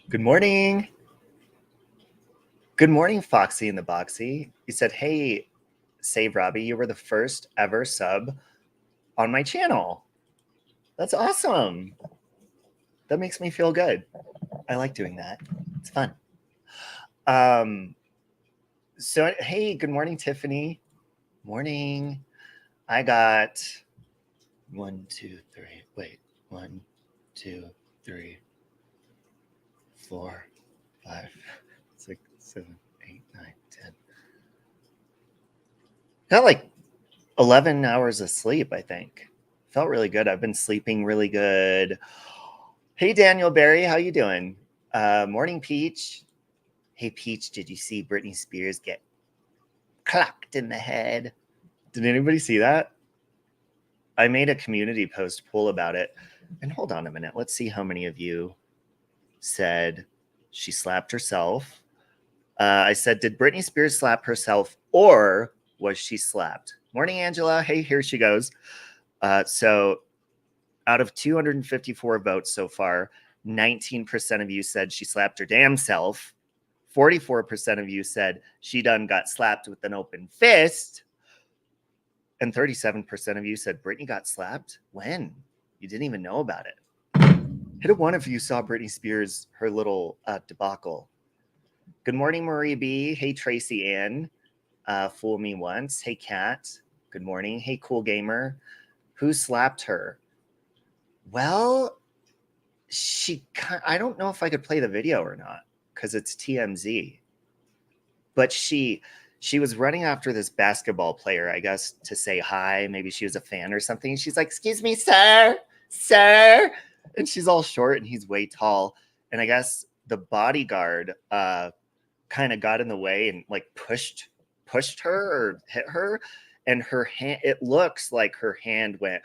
Good morning. Good morning, Foxy in the Boxy. You said, hey, Save Robbie, you were the first ever sub on my channel. That's awesome. That makes me feel good. I like doing that. It's fun. So, hey, good morning, Tiffany. Morning. I got 1, 2, 3. Wait, 1, 2, 3, 4, 5, 6, 7, 8, 9, 10. Got like 11 hours of sleep, I think. Felt really good. I've been sleeping really good. Hey, Daniel Barry, how you doing? Morning, Peach. Hey, Peach, did you see Britney Spears get clocked in the head? Did anybody see that? I made a community post poll about it. And hold on a minute. Let's see how many of you said she slapped herself. I said, did Britney Spears slap herself or was she slapped? Morning, Angela. Hey, here she goes. So out of 254 votes so far, 19% of you said she slapped her damn self. 44% of you said she done got slapped with an open fist. And 37% of you said Britney got slapped. When? You didn't even know about it. Hit a one if you saw Britney Spears, her little debacle. Good morning, Marie B. Hey, Tracy Ann. Fool me once. Hey, Kat. Good morning. Hey, Cool Gamer. Who slapped her? Well, I don't know if I could play the video or not because it's TMZ. But she was running after this basketball player, I guess, to say hi. Maybe she was a fan or something. She's like, excuse me, sir. And she's all short and he's way tall. And I guess the bodyguard kind of got in the way and like pushed her or hit her. And her hand, it looks like her hand went,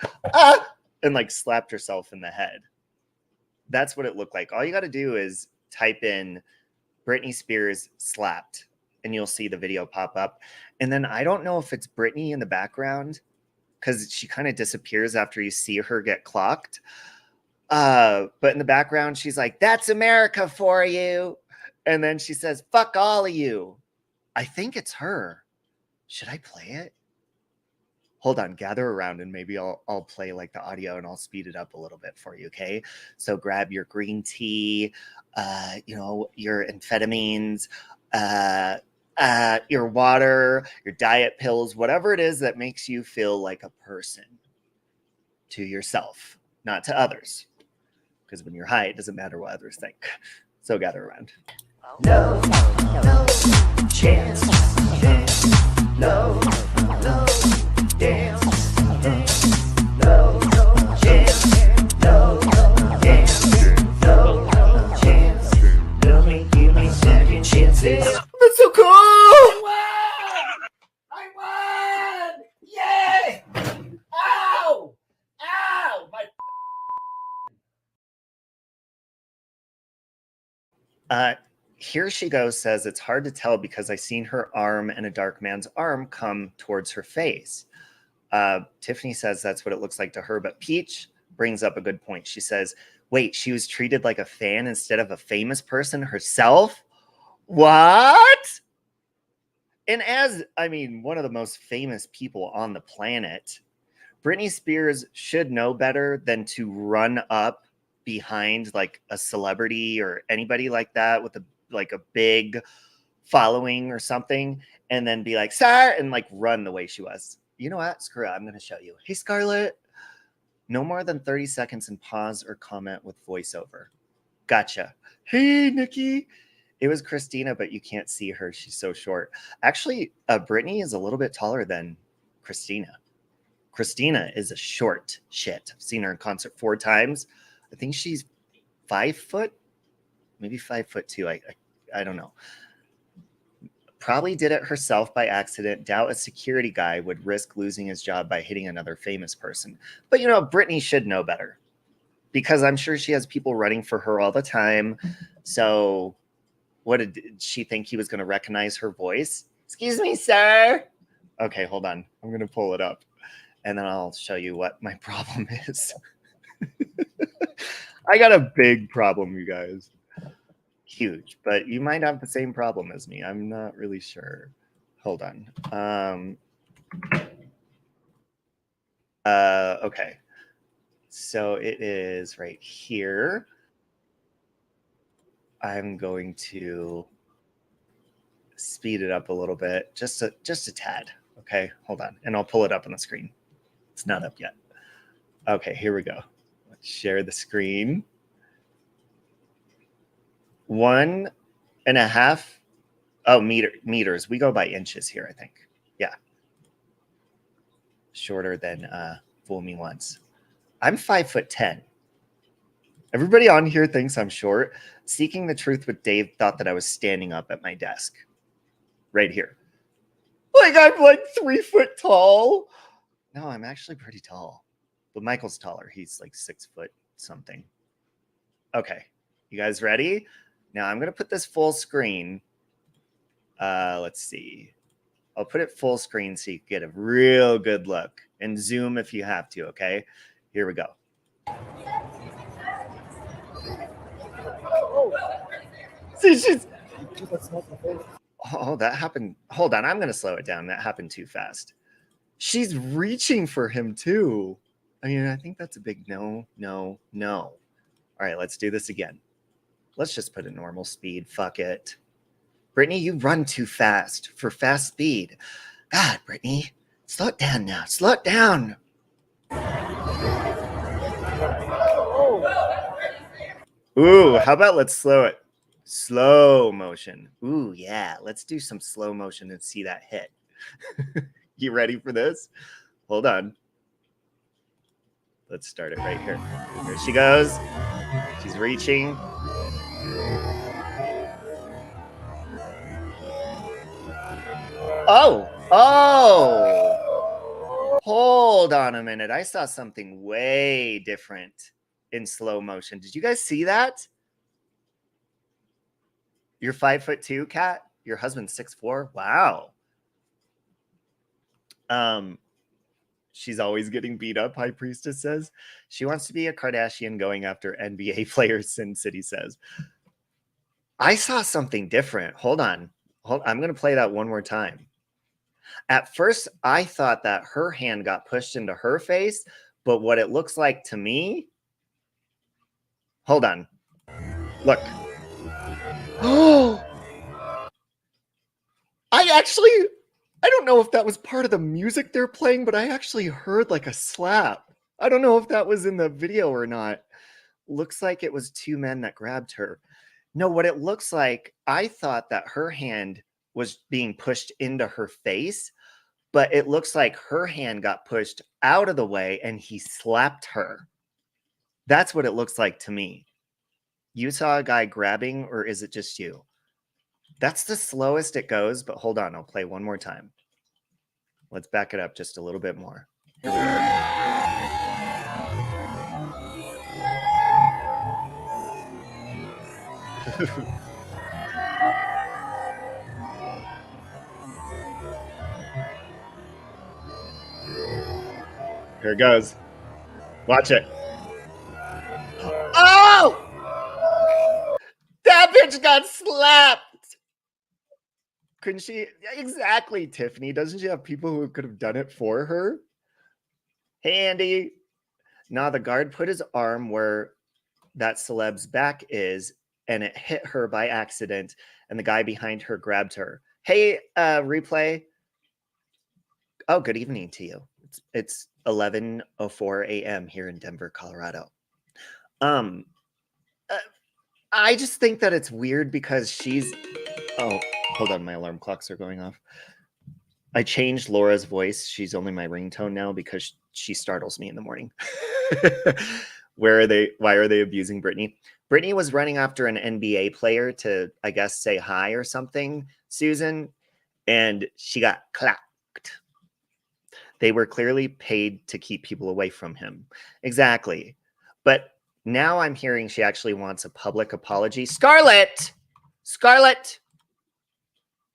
and like slapped herself in the head. That's what it looked like. All you got to do is type in Britney Spears slapped and you'll see the video pop up. And then I don't know if it's Britney in the background because she kind of disappears after you see her get clocked. But in the background, she's like, that's America for you. And then she says, fuck all of you. I think it's her. Should I play it? Hold on, gather around and maybe I'll play like the audio and I'll speed it up a little bit for you, okay? So grab your green tea, your amphetamines, your water, your diet pills, whatever it is that makes you feel like a person to yourself, not to others. Because when you're high, it doesn't matter what others think. So gather around. No chance, no dance, no chance, no dance, no chance. Give me second chances. That's so cool! I won! Yay! Ow! My Here she goes says it's hard to tell because I seen her arm and a dark man's arm come towards her face. Tiffany says that's what it looks like to her, but Peach brings up a good point. She says, wait, she was treated like a fan instead of a famous person herself? What? And one of the most famous people on the planet, Britney Spears should know better than to run up behind like a celebrity or anybody like that with a big following or something and then be like, sir, and like run the way she was. You know what? Screw it. I'm going to show you. Hey, Scarlett. No more than 30 seconds and pause or comment with voiceover. Gotcha. Hey, Nikki. It was Christina, but you can't see her. She's so short. Actually, Britney is a little bit taller than Christina. Christina is a short shit. I've seen her in concert 4 times. I think she's 5 foot, maybe 5'2". I don't know. Probably did it herself by accident. Doubt a security guy would risk losing his job by hitting another famous person. But, Britney should know better because I'm sure she has people running for her all the time. So what did she think he was going to recognize her voice? Excuse me, sir. Okay, hold on. I'm going to pull it up and then I'll show you what my problem is. I got a big problem, you guys. huge, but you might have the same problem as me. I'm not really sure. Hold on. Okay. So it is right here. I'm going to speed it up a little bit, just a tad. Okay, hold on, and I'll pull it up on the screen. It's not up yet. Okay, here we go. Let's share the screen. 1.5. Oh, meters. We go by inches here, I think. Yeah. Shorter than Fool Me Once. I'm 5'10". Everybody on here thinks I'm short. Seeking the Truth with Dave thought that I was standing up at my desk. Right here. Like I'm like 3 foot tall. No, I'm actually pretty tall. But Michael's taller. He's like 6 foot something. Okay. You guys ready? Now I'm going to put this full screen. Let's see. I'll put it full screen so you can get a real good look. And zoom if you have to, okay? Here we go. See, she's... Oh, that happened. Hold on, I'm going to slow it down. That happened too fast. She's reaching for him too. I mean, I think that's a big no, no, no. All right, let's do this again. Let's just put a normal speed. Fuck it. Brittany, you run too fast for fast speed. God, Brittany, slow it down now. Slow it down. Ooh, how about let's slow it? Slow motion. Ooh, yeah. Let's do some slow motion and see that hit. You ready for this? Hold on. Let's start it right here. Here she goes. She's reaching. Oh, oh. Hold on a minute. I saw something way different in slow motion. Did you guys see that? You're 5'2", Kat? Your husband's 6'4"? Wow. She's always getting beat up, High Priestess says. She wants to be a Kardashian going after NBA players, Sin City says. I saw something different. Hold on. I'm going to play that one more time. At first, I thought that her hand got pushed into her face, but what it looks like to me... Hold on. Look. Oh! I don't know if that was part of the music they're playing, but I actually heard like a slap. I don't know if that was in the video or not. Looks like it was two men that grabbed her. No, what it looks like, I thought that her hand was being pushed into her face, but it looks like her hand got pushed out of the way and he slapped her. That's what it looks like to me. You saw a guy grabbing, or is it just you? That's the slowest it goes, but hold on, I'll play one more time. Let's back it up just a little bit more. Here we go. Here it goes. Watch it. Oh! That bitch got slapped. Couldn't she? Exactly, Tiffany. Doesn't she have people who could have done it for her? Hey, Andy. Nah, the guard put his arm where that celeb's back is, and it hit her by accident, and the guy behind her grabbed her. Hey, replay. Oh, good evening to you. It's 11:04 a.m. here in Denver, Colorado. I just think that it's weird because she's... Oh, hold on. My alarm clocks are going off. I changed Laura's voice. She's only my ringtone now because she startles me in the morning. Where are they? Why are they abusing Britney? Britney was running after an NBA player to, I guess, say hi or something, Susan, and she got clapped. They were clearly paid to keep people away from him. Exactly. But now I'm hearing she actually wants a public apology. Scarlett! Scarlett!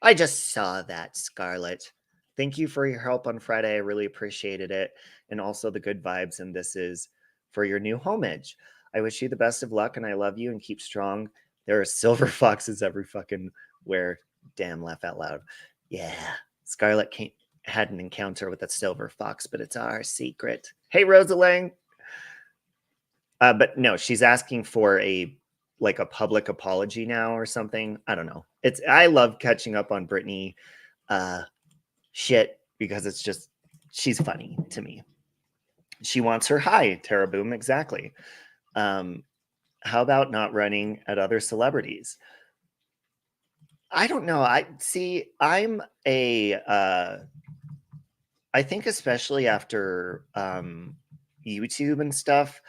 I just saw that, Scarlett. Thank you for your help on Friday. I really appreciated it. And also the good vibes. And this is for your new homage. I wish you the best of luck and I love you and keep strong. There are silver foxes every fucking where. Damn, laugh out loud. Yeah. Scarlett had an encounter with a silver fox, but it's our secret. Hey, Rosalang. But no, she's asking for a public apology now or something. I don't know. I love catching up on Britney shit because it's just, she's funny to me. She wants her high, Tara Boom, exactly. How about not running at other celebrities? I don't know. I think especially after YouTube and stuff,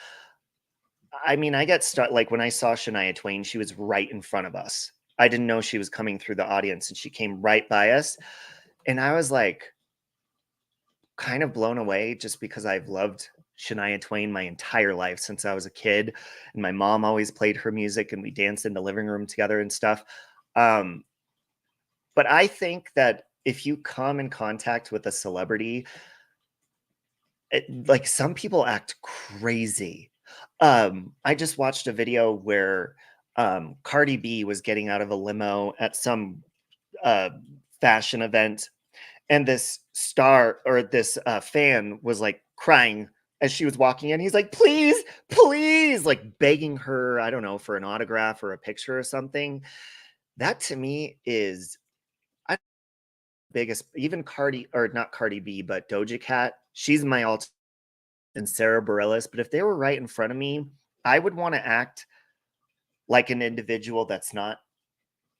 I mean, I got stuck. Like when I saw Shania Twain, she was right in front of us. I didn't know she was coming through the audience and she came right by us. And I was like kind of blown away just because I've loved Shania Twain my entire life since I was a kid. And my mom always played her music and we danced in the living room together and stuff. But I think that if you come in contact with a celebrity, like some people act crazy. I just watched a video where Cardi B was getting out of a limo at some fashion event, and this star or this fan was like crying as she was walking in. He's like, please, please, like begging her, I don't know, for an autograph or a picture or something. That to me is biggest, even not Cardi B, but Doja Cat. She's my alt and Sarah Bareilles. But if they were right in front of me, I would want to act like an individual that's not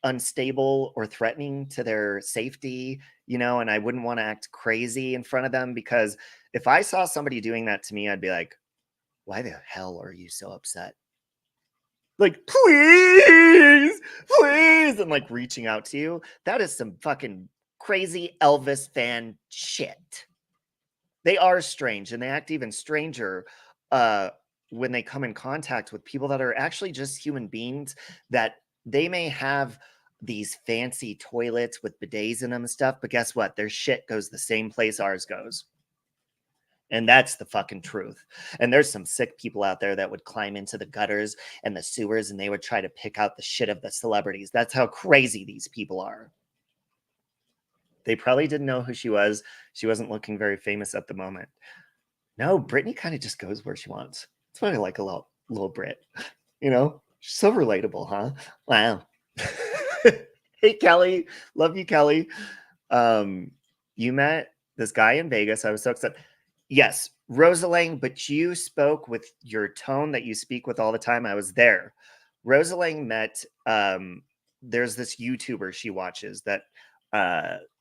unstable or threatening to their safety, and I wouldn't want to act crazy in front of them, because if I saw somebody doing that to me, I'd be like, why the hell are you so upset? Like, please, please, and like reaching out to you. That is some fucking crazy Elvis fan shit. They are strange, and they act even stranger when they come in contact with people that are actually just human beings, that they may have these fancy toilets with bidets in them and stuff, but guess what? Their shit goes the same place ours goes. And that's the fucking truth. And there's some sick people out there that would climb into the gutters and the sewers and they would try to pick out the shit of the celebrities. That's how crazy these people are. They probably didn't know who she was. She wasn't looking very famous at the moment. No, Britney kind of just goes where she wants. That's why I like a little Brit. She's so relatable, huh? Wow. Hey, Kelly. Love you, Kelly. You met this guy in Vegas. I was so excited. Yes, Rosalang, but you spoke with your tone that you speak with all the time. I was there. Rosalang met, there's this YouTuber she watches that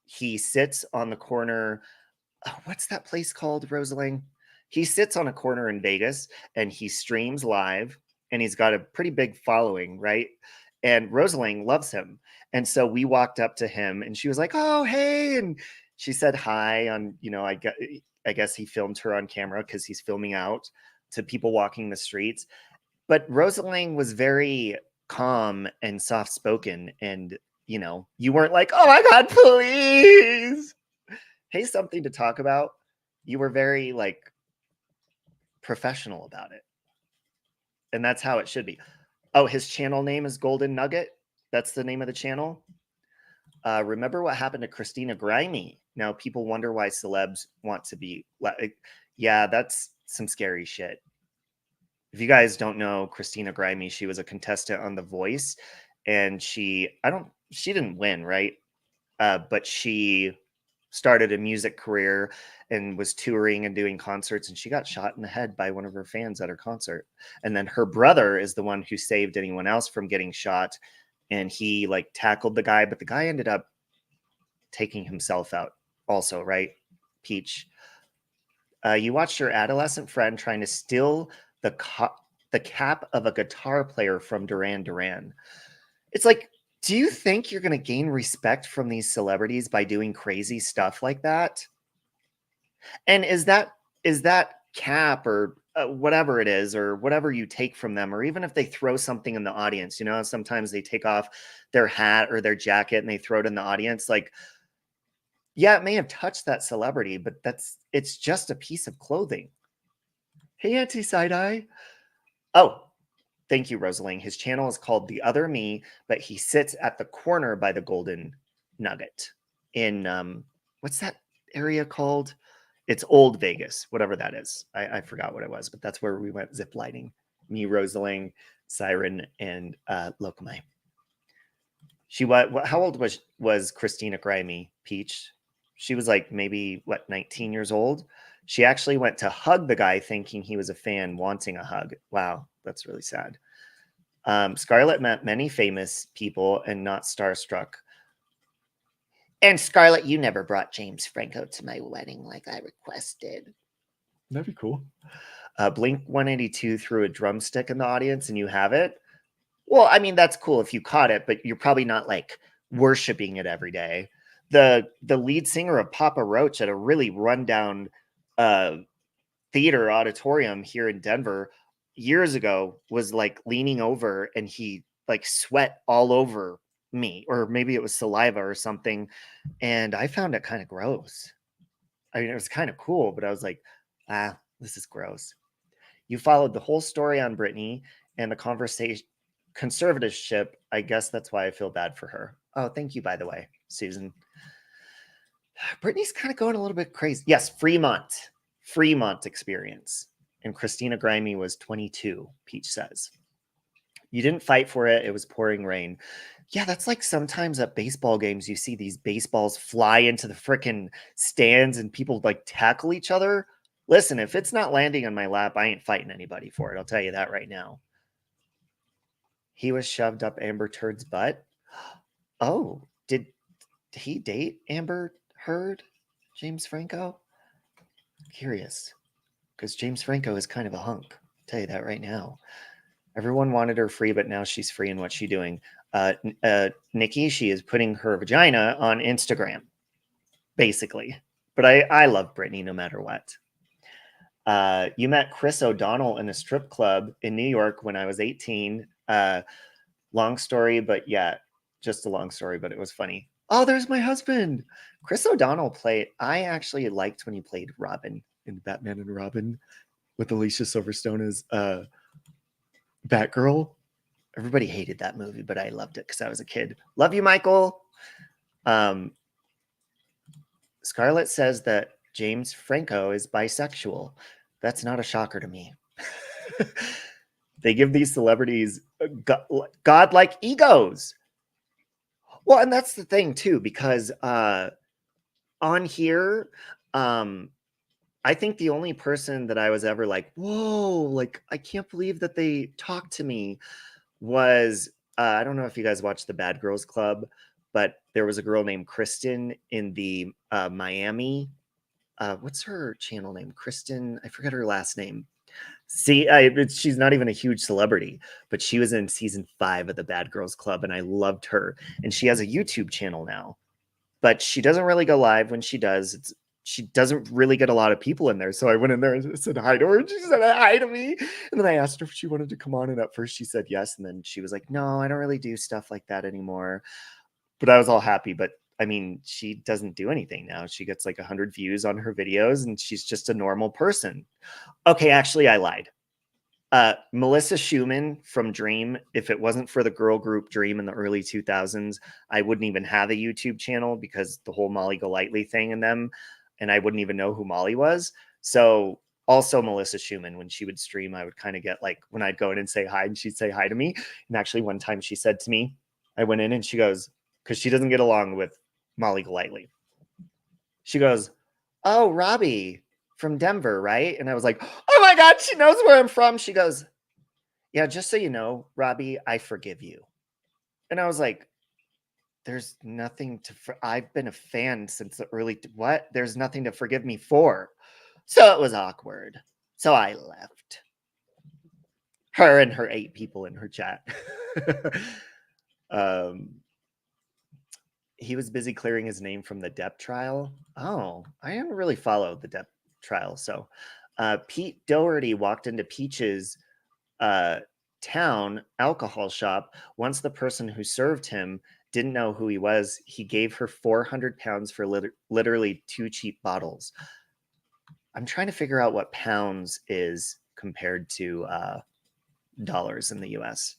he sits on the corner. Oh, what's that place called, Rosalang? He sits on a corner in Vegas and he streams live, and he's got a pretty big following, right? And Rosalang loves him. And so we walked up to him and she was like, oh, hey. And she said hi on, I guess he filmed her on camera because he's filming out to people walking the streets. But Rosalang was very calm and soft-spoken. And, you weren't like, oh my God, please. Hey, something to talk about. You were very professional about it. And that's how it should be. Oh, his channel name is Golden Nugget. That's the name of the channel. Remember what happened to Christina Grimmie? Now people wonder why celebs want to be yeah, that's some scary shit. If you guys don't know Christina Grimmie, she was a contestant on The Voice, and she didn't win, right? But she started a music career and was touring and doing concerts, and she got shot in the head by one of her fans at her concert. And then her brother is the one who saved anyone else from getting shot, and he tackled the guy, but the guy ended up taking himself out also, right? Peach. You watched your adolescent friend trying to steal the cap of a guitar player from Duran Duran. It's like, do you think you're going to gain respect from these celebrities by doing crazy stuff like that? And is that cap or whatever it is, or whatever you take from them, or even if they throw something in the audience, sometimes they take off their hat or their jacket and they throw it in the audience. Yeah, it may have touched that celebrity, but it's just a piece of clothing. Hey, Auntie Side Eye. Oh, Thank you, Rosaling. His channel is called The Other Me, but he sits at the corner by the Golden Nugget in what's that area called? It's Old Vegas, whatever that is. I forgot what it was, but that's where we went zip lining. Me, Rosaling, Siren, and Lokamai. She how old was Christina Grimmie, Peach? She was like maybe what, 19 years old. She actually went to hug the guy thinking he was a fan wanting a hug. Wow, that's really sad. Scarlett met many famous people and not starstruck. And Scarlett, you never brought James Franco to my wedding like I requested. That'd be cool. Blink 182 threw a drumstick in the audience and you have it. Well, I mean, that's cool if you caught it, but you're probably not like worshiping it every day. The lead singer of Papa Roach at a really rundown theater auditorium here in Denver years ago was like leaning over and he like sweat all over me, or maybe it was saliva or something. And I found it kind of gross. I mean, it was kind of cool, but I was like, this is gross. You followed the whole story on Britney and the conservatorship. I guess that's why I feel bad for her. Oh, thank you, by the way, Susan. Britney's kind of going a little bit crazy. Yes, Fremont experience. And Christina Grimmie was 22, Peach says. You didn't fight for it. It was pouring rain. Yeah, that's like sometimes at baseball games, you see these baseballs fly into the freaking stands and people like tackle each other. Listen, if it's not landing on my lap, I ain't fighting anybody for it. I'll tell you that right now. He was shoved up Amber Heard's butt. Oh, did he date Amber Heard, James Franco? Curious, because James Franco is kind of a hunk. I'll tell you that right now. Everyone wanted her free, but now she's free. And what's she doing? Nikki, she is putting her vagina on Instagram, basically. But I love Britney no matter what. You met Chris O'Donnell in a strip club in New York when I was 18. Long story, but yeah, just a long story, but it was funny. Oh, there's my husband. Chris O'Donnell played. I actually liked when he played Robin in Batman and Robin with Alicia Silverstone as Batgirl. Everybody hated that movie, but I loved it because I was a kid. Love you, Michael. Scarlett says that James Franco is bisexual. That's not a shocker to me. They give these celebrities godlike egos. Well, and that's the thing too, because on here, I think the only person that I was ever like, whoa, like, I can't believe that they talked to me was, I don't know if you guys watched the Bad Girls Club, but there was a girl named Kristen in the Miami. What's her channel name? Kristen, I forget her last name. See, she's not even a huge celebrity, but she was in season 5 of the Bad Girls Club, and I loved her. And she has a YouTube channel now, but she doesn't really go live. When she does, she doesn't really get a lot of people in there. So I went in there and said hi to her, and she said hi to me. And then I asked her if she wanted to come on, and at first she said yes, and then she was like, no, I don't really do stuff like that anymore. But I was all happy. But I mean, she doesn't do anything now. She gets like 100 views on her videos, and she's just a normal person. Okay, actually, I lied. Melissa Schumann from Dream, if it wasn't for the girl group Dream in the early 2000s, I wouldn't even have a YouTube channel because the whole Molly Golightly thing in them, and I wouldn't even know who Molly was. So also Melissa Schumann, when she would stream, I would kind of get like, when I'd go in and say hi and she'd say hi to me. And actually one time she said to me, I went in and she goes, because she doesn't get along with Molly Golightly. She goes, oh, Robbie from Denver, right? And I was like, oh my God, she knows where I'm from. She goes, yeah, just so you know, Robbie, I forgive you. And I was like, there's nothing to, I've been a fan since the early, what? There's nothing to forgive me for. So it was awkward. So I left. Her and her 8 people in her chat. He was busy clearing his name from the Depp trial. Oh, I haven't really followed the Depp trial. So Pete Doherty walked into Peach's town alcohol shop. Once the person who served him didn't know who he was, he gave her 400 pounds for literally 2 cheap bottles. I'm trying to figure out what pounds is compared to in the US.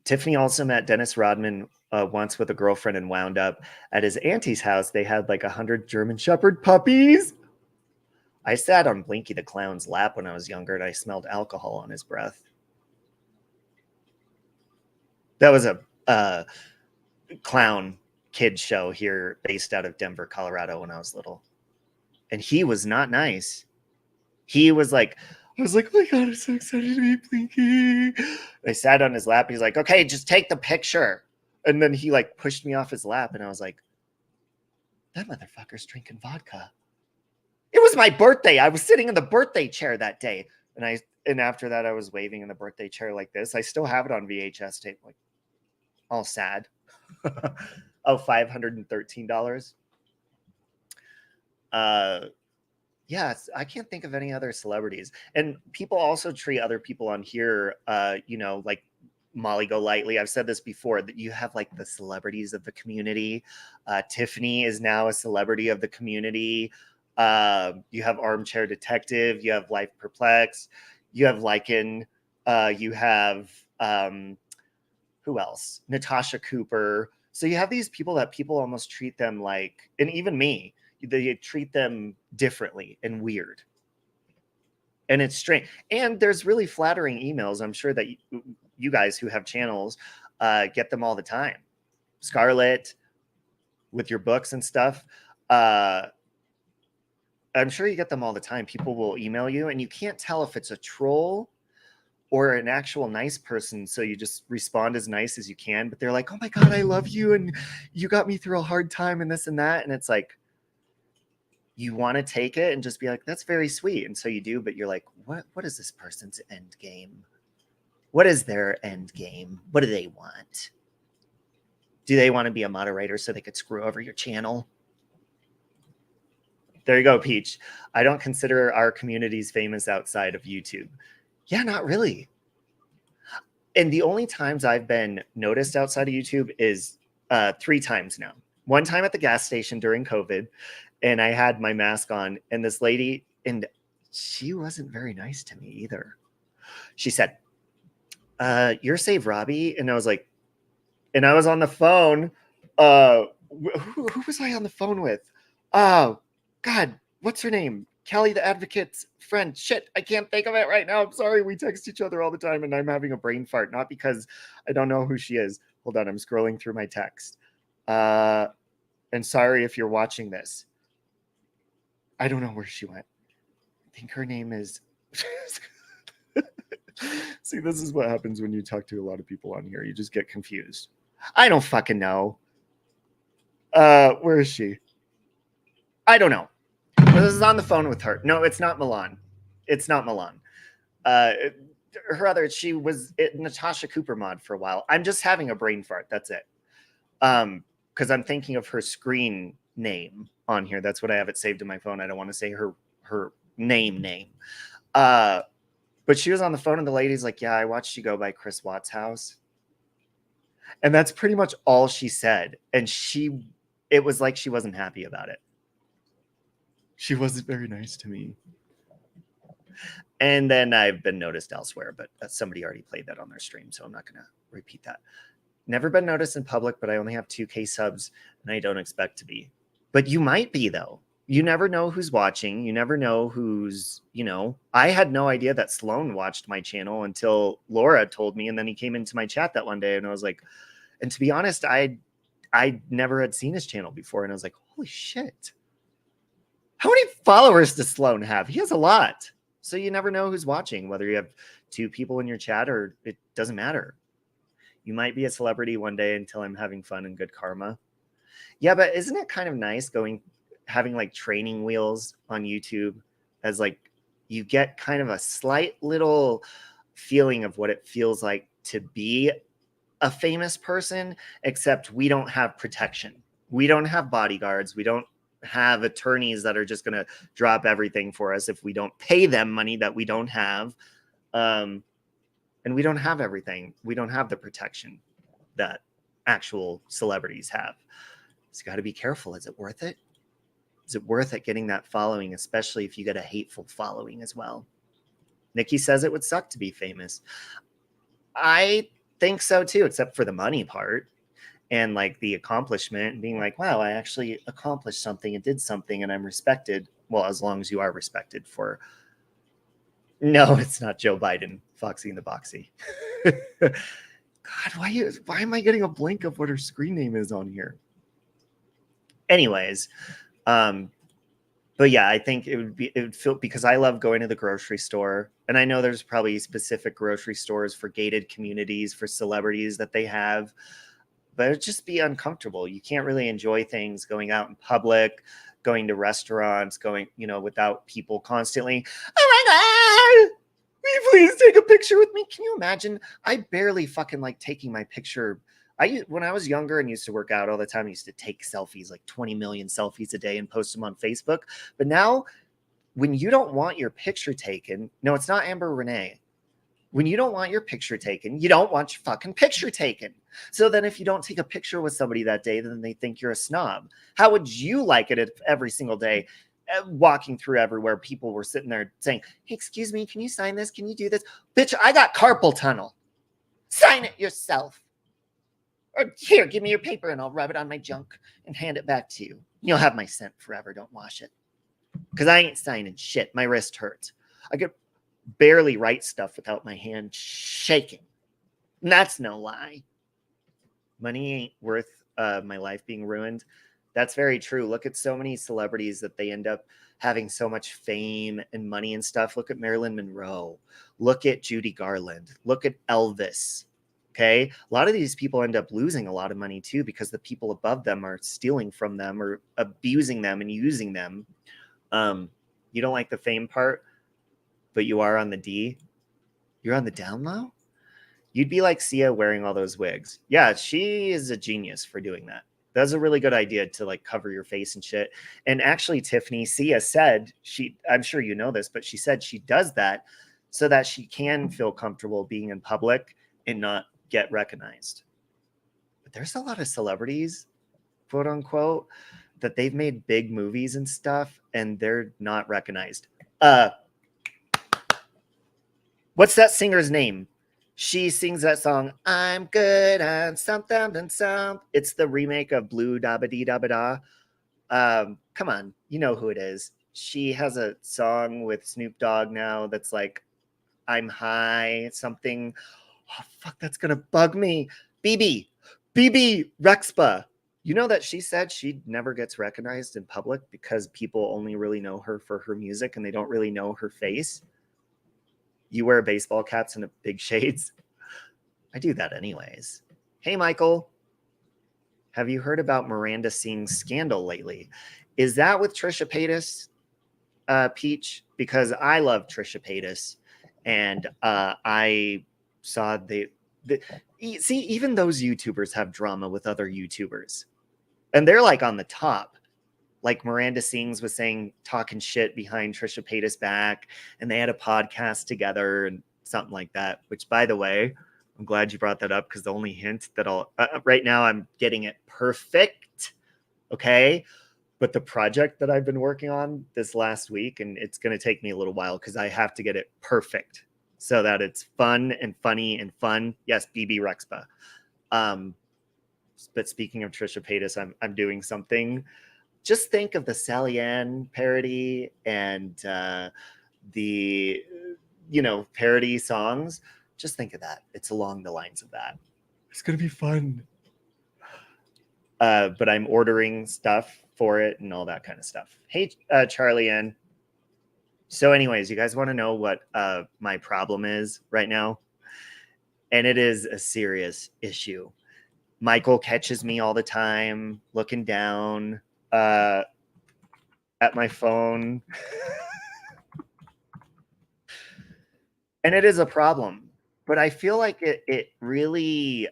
Tiffany also met Dennis Rodman once with a girlfriend and wound up at his auntie's house. They had like 100 German Shepherd puppies. I sat on Blinky the Clown's lap when I was younger, and I smelled alcohol on his breath. That was a clown kid show here based out of Denver, Colorado when I was little. And he was not nice. He was like, I was like, oh my God, I'm so excited to meet Blinky. I sat on his lap. He's like, okay, just take the picture. And then he like pushed me off his lap. And I was like, that motherfucker's drinking vodka. It was my birthday. I was sitting in the birthday chair that day. And after that, I was waving in the birthday chair like this. I still have it on VHS tape, like all sad. Oh, $513. Yes, I can't think of any other celebrities. And people also treat other people on here, like Molly Golightly. I've said this before, that you have like the celebrities of the community. Tiffany is now a celebrity of the community. You have Armchair Detective. You have Life Perplexed. You have Lycan. You have, who else? Natasha Cooper. So you have these people that people almost treat them like, and even me, they treat them differently and weird. And it's strange. And there's really flattering emails. I'm sure that you guys who have channels get them all the time. Scarlett, with your books and stuff. I'm sure you get them all the time. People will email you and you can't tell if it's a troll or an actual nice person. So you just respond as nice as you can. But they're like, oh my God, I love you. And you got me through a hard time and this and that. And it's like, you want to take it and just be like, that's very sweet. And so you do, but you're like, what is this person's end game? What is their end game? What do they want? Do they want to be a moderator so they could screw over your channel? There you go, Peach. I don't consider our communities famous outside of YouTube. Yeah, not really. And the only times I've been noticed outside of YouTube is 3 times now. One time at the gas station during COVID, and I had my mask on, and this lady, and she wasn't very nice to me either. She said, you're Save Robbie? And I was like, and I was on the phone. Who was I on the phone with? Oh, God, what's her name? Kelly, the advocate's friend. Shit, I can't think of it right now. I'm sorry. We text each other all the time, and I'm having a brain fart, not because I don't know who she is. Hold on, I'm scrolling through my text. And sorry if you're watching this. I don't know where she went. I think her name is... See, this is what happens when you talk to a lot of people on here. You just get confused. I don't fucking know. Where is she? I don't know. This is on the phone with her. No, it's not Milan. It's not Milan. She was Natasha Cooper mod for a while. I'm just having a brain fart. That's it. Because I'm thinking of her screen name on here. That's what I have it saved in my phone. I don't want to say her name. But she was on the phone and the lady's like, yeah, I watched you go by Chris Watts' house. And that's pretty much all she said. And it was like she wasn't happy about it. She wasn't very nice to me. And then I've been noticed elsewhere, but somebody already played that on their stream, so I'm not going to repeat that. Never been noticed in public, but I only have 2K subs, and I don't expect to be. But you might be, though. You never know who's watching. You never know who's, I had no idea that Sloan watched my channel until Laura told me, and then he came into my chat that one day, and I was like, and to be honest, I never had seen his channel before, and I was like, holy shit. How many followers does Sloan have? He has a lot. So you never know who's watching, whether you have 2 people in your chat or it doesn't matter. You might be a celebrity one day until I'm having fun and good karma. Yeah, but isn't it kind of nice having like training wheels on YouTube as like you get kind of a slight little feeling of what it feels like to be a famous person, except we don't have protection. We don't have bodyguards. We don't have attorneys that are just going to drop everything for us if we don't pay them money that we don't have. And we don't have everything. We don't have the protection that actual celebrities have. So you got to be careful. Is it worth it? Is it worth it getting that following, especially if you get a hateful following as well? Nikki says it would suck to be famous. I think so too, except for the money part and like the accomplishment and being like, wow, I actually accomplished something and did something and I'm respected. Well, as long as you are respected for. No, it's not Joe Biden, Foxy and the Boxy. God, why am I getting a blink of what her screen name is on here? Anyways, but yeah, I think it would feel, because I love going to the grocery store, and I know there's probably specific grocery stores for gated communities for celebrities that they have, but it'd just be uncomfortable. You can't really enjoy things going out in public, going to restaurants, going, without people constantly, oh my God, will you please take a picture with me? Can you imagine? I barely fucking like taking my picture. When I was younger and used to work out all the time, I used to take selfies, like 20 million selfies a day and post them on Facebook. But now when you don't want your picture taken, no, it's not Amber Renee. When you don't want your picture taken, you don't want your fucking picture taken. So then if you don't take a picture with somebody that day, then they think you're a snob. How would you like it if every single day, walking through everywhere, people were sitting there saying, hey, excuse me, can you sign this? Can you do this? Bitch, I got carpal tunnel. Sign it yourself. Or here, give me your paper and I'll rub it on my junk and hand it back to you. You'll have my scent forever. Don't wash it. Because I ain't signing shit. My wrist hurts. I could barely write stuff without my hand shaking. And that's no lie. Money ain't worth my life being ruined. That's very true. Look at so many celebrities that they end up having so much fame and money and stuff. Look at Marilyn Monroe. Look at Judy Garland. Look at Elvis. Okay. A lot of these people end up losing a lot of money too, because the people above them are stealing from them or abusing them and using them. You don't like the fame part, but you are on the D. You're on the down low. You'd be like Sia wearing all those wigs. Yeah, she is a genius for doing that. That's a really good idea to like cover your face and shit. And actually, Tiffany, Sia said I'm sure you know this, but she said she does that so that she can feel comfortable being in public and not get recognized. But there's a lot of celebrities, quote unquote, that they've made big movies and stuff and they're not recognized. What's that singer's name? She sings that song, I'm good on something and some. It's the remake of Blue Dabba Dee Dabba Da. Come on, you know who it is. She has a song with Snoop Dogg now that's like, I'm high, something. Oh, fuck, that's going to bug me. BB Rexpa. You know that she said she never gets recognized in public because people only really know her for her music and they don't really know her face. You wear baseball caps and big shades. I do that anyways. Hey, Michael. Have you heard about Miranda Singh's scandal lately? Is that with Trisha Paytas, Peach? Because I love Trisha Paytas. And I saw see, even those YouTubers have drama with other YouTubers. And they're like on the top. Like Miranda Sings was saying, talking shit behind Trisha Paytas' back, and they had a podcast together and something like that, which, by the way, I'm glad you brought that up because the only hint that right now I'm getting it perfect. Okay. But the project that I've been working on this last week, and it's going to take me a little while because I have to get it perfect so that it's fun and funny and fun. Yes, BB Rexpa. But speaking of Trisha Paytas, I'm doing something. Just think of the Sally Ann parody and the, parody songs. Just think of that. It's along the lines of that. It's going to be fun. But I'm ordering stuff for it and all that kind of stuff. Hey, Charlie Ann. So anyways, you guys want to know what my problem is right now? And it is a serious issue. Michael catches me all the time looking down at my phone. And it is a problem. But I feel like it really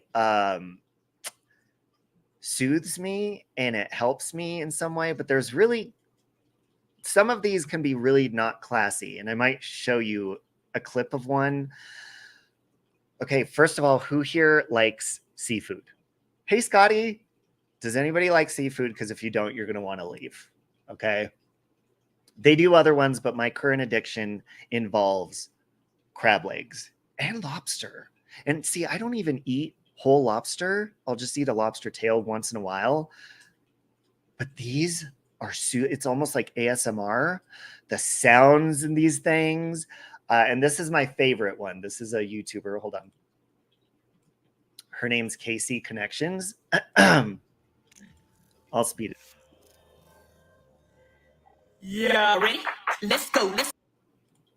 soothes me and it helps me in some way. But there's really, some of these can be really not classy. And I might show you a clip of one. Okay, first of all, who here likes seafood? Hey, Scotty, does anybody like seafood? Because if you don't, you're going to want to leave. Okay. They do other ones, but my current addiction involves crab legs and lobster And see, I don't even eat whole lobster. I'll just eat a lobster tail once in a while. But these are, it's almost like ASMR, the sounds in these things. And this is my favorite one. This is a YouTuber. Hold on. Her name's Casey Connections. I'll speed it. Yeah, ready? Let's go.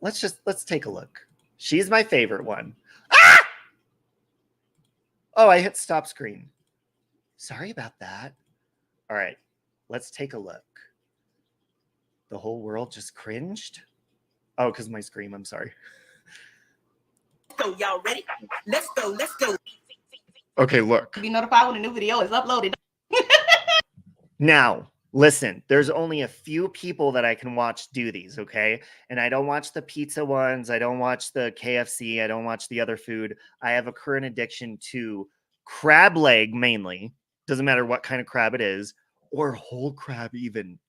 Let's take a look. She's my favorite one. Ah! Oh, I hit stop screen. Sorry about that. All right, let's take a look. The whole world just cringed. Oh, because my scream, I'm sorry. So y'all ready? Let's go. Okay, look. Be notified when a new video is uploaded. Now, listen, there's only a few people that I can watch do these, okay? And I don't watch the pizza ones. I don't watch the KFC. I don't watch the other food. I have a current addiction to crab leg mainly. Doesn't matter what kind of crab it is, or whole crab even.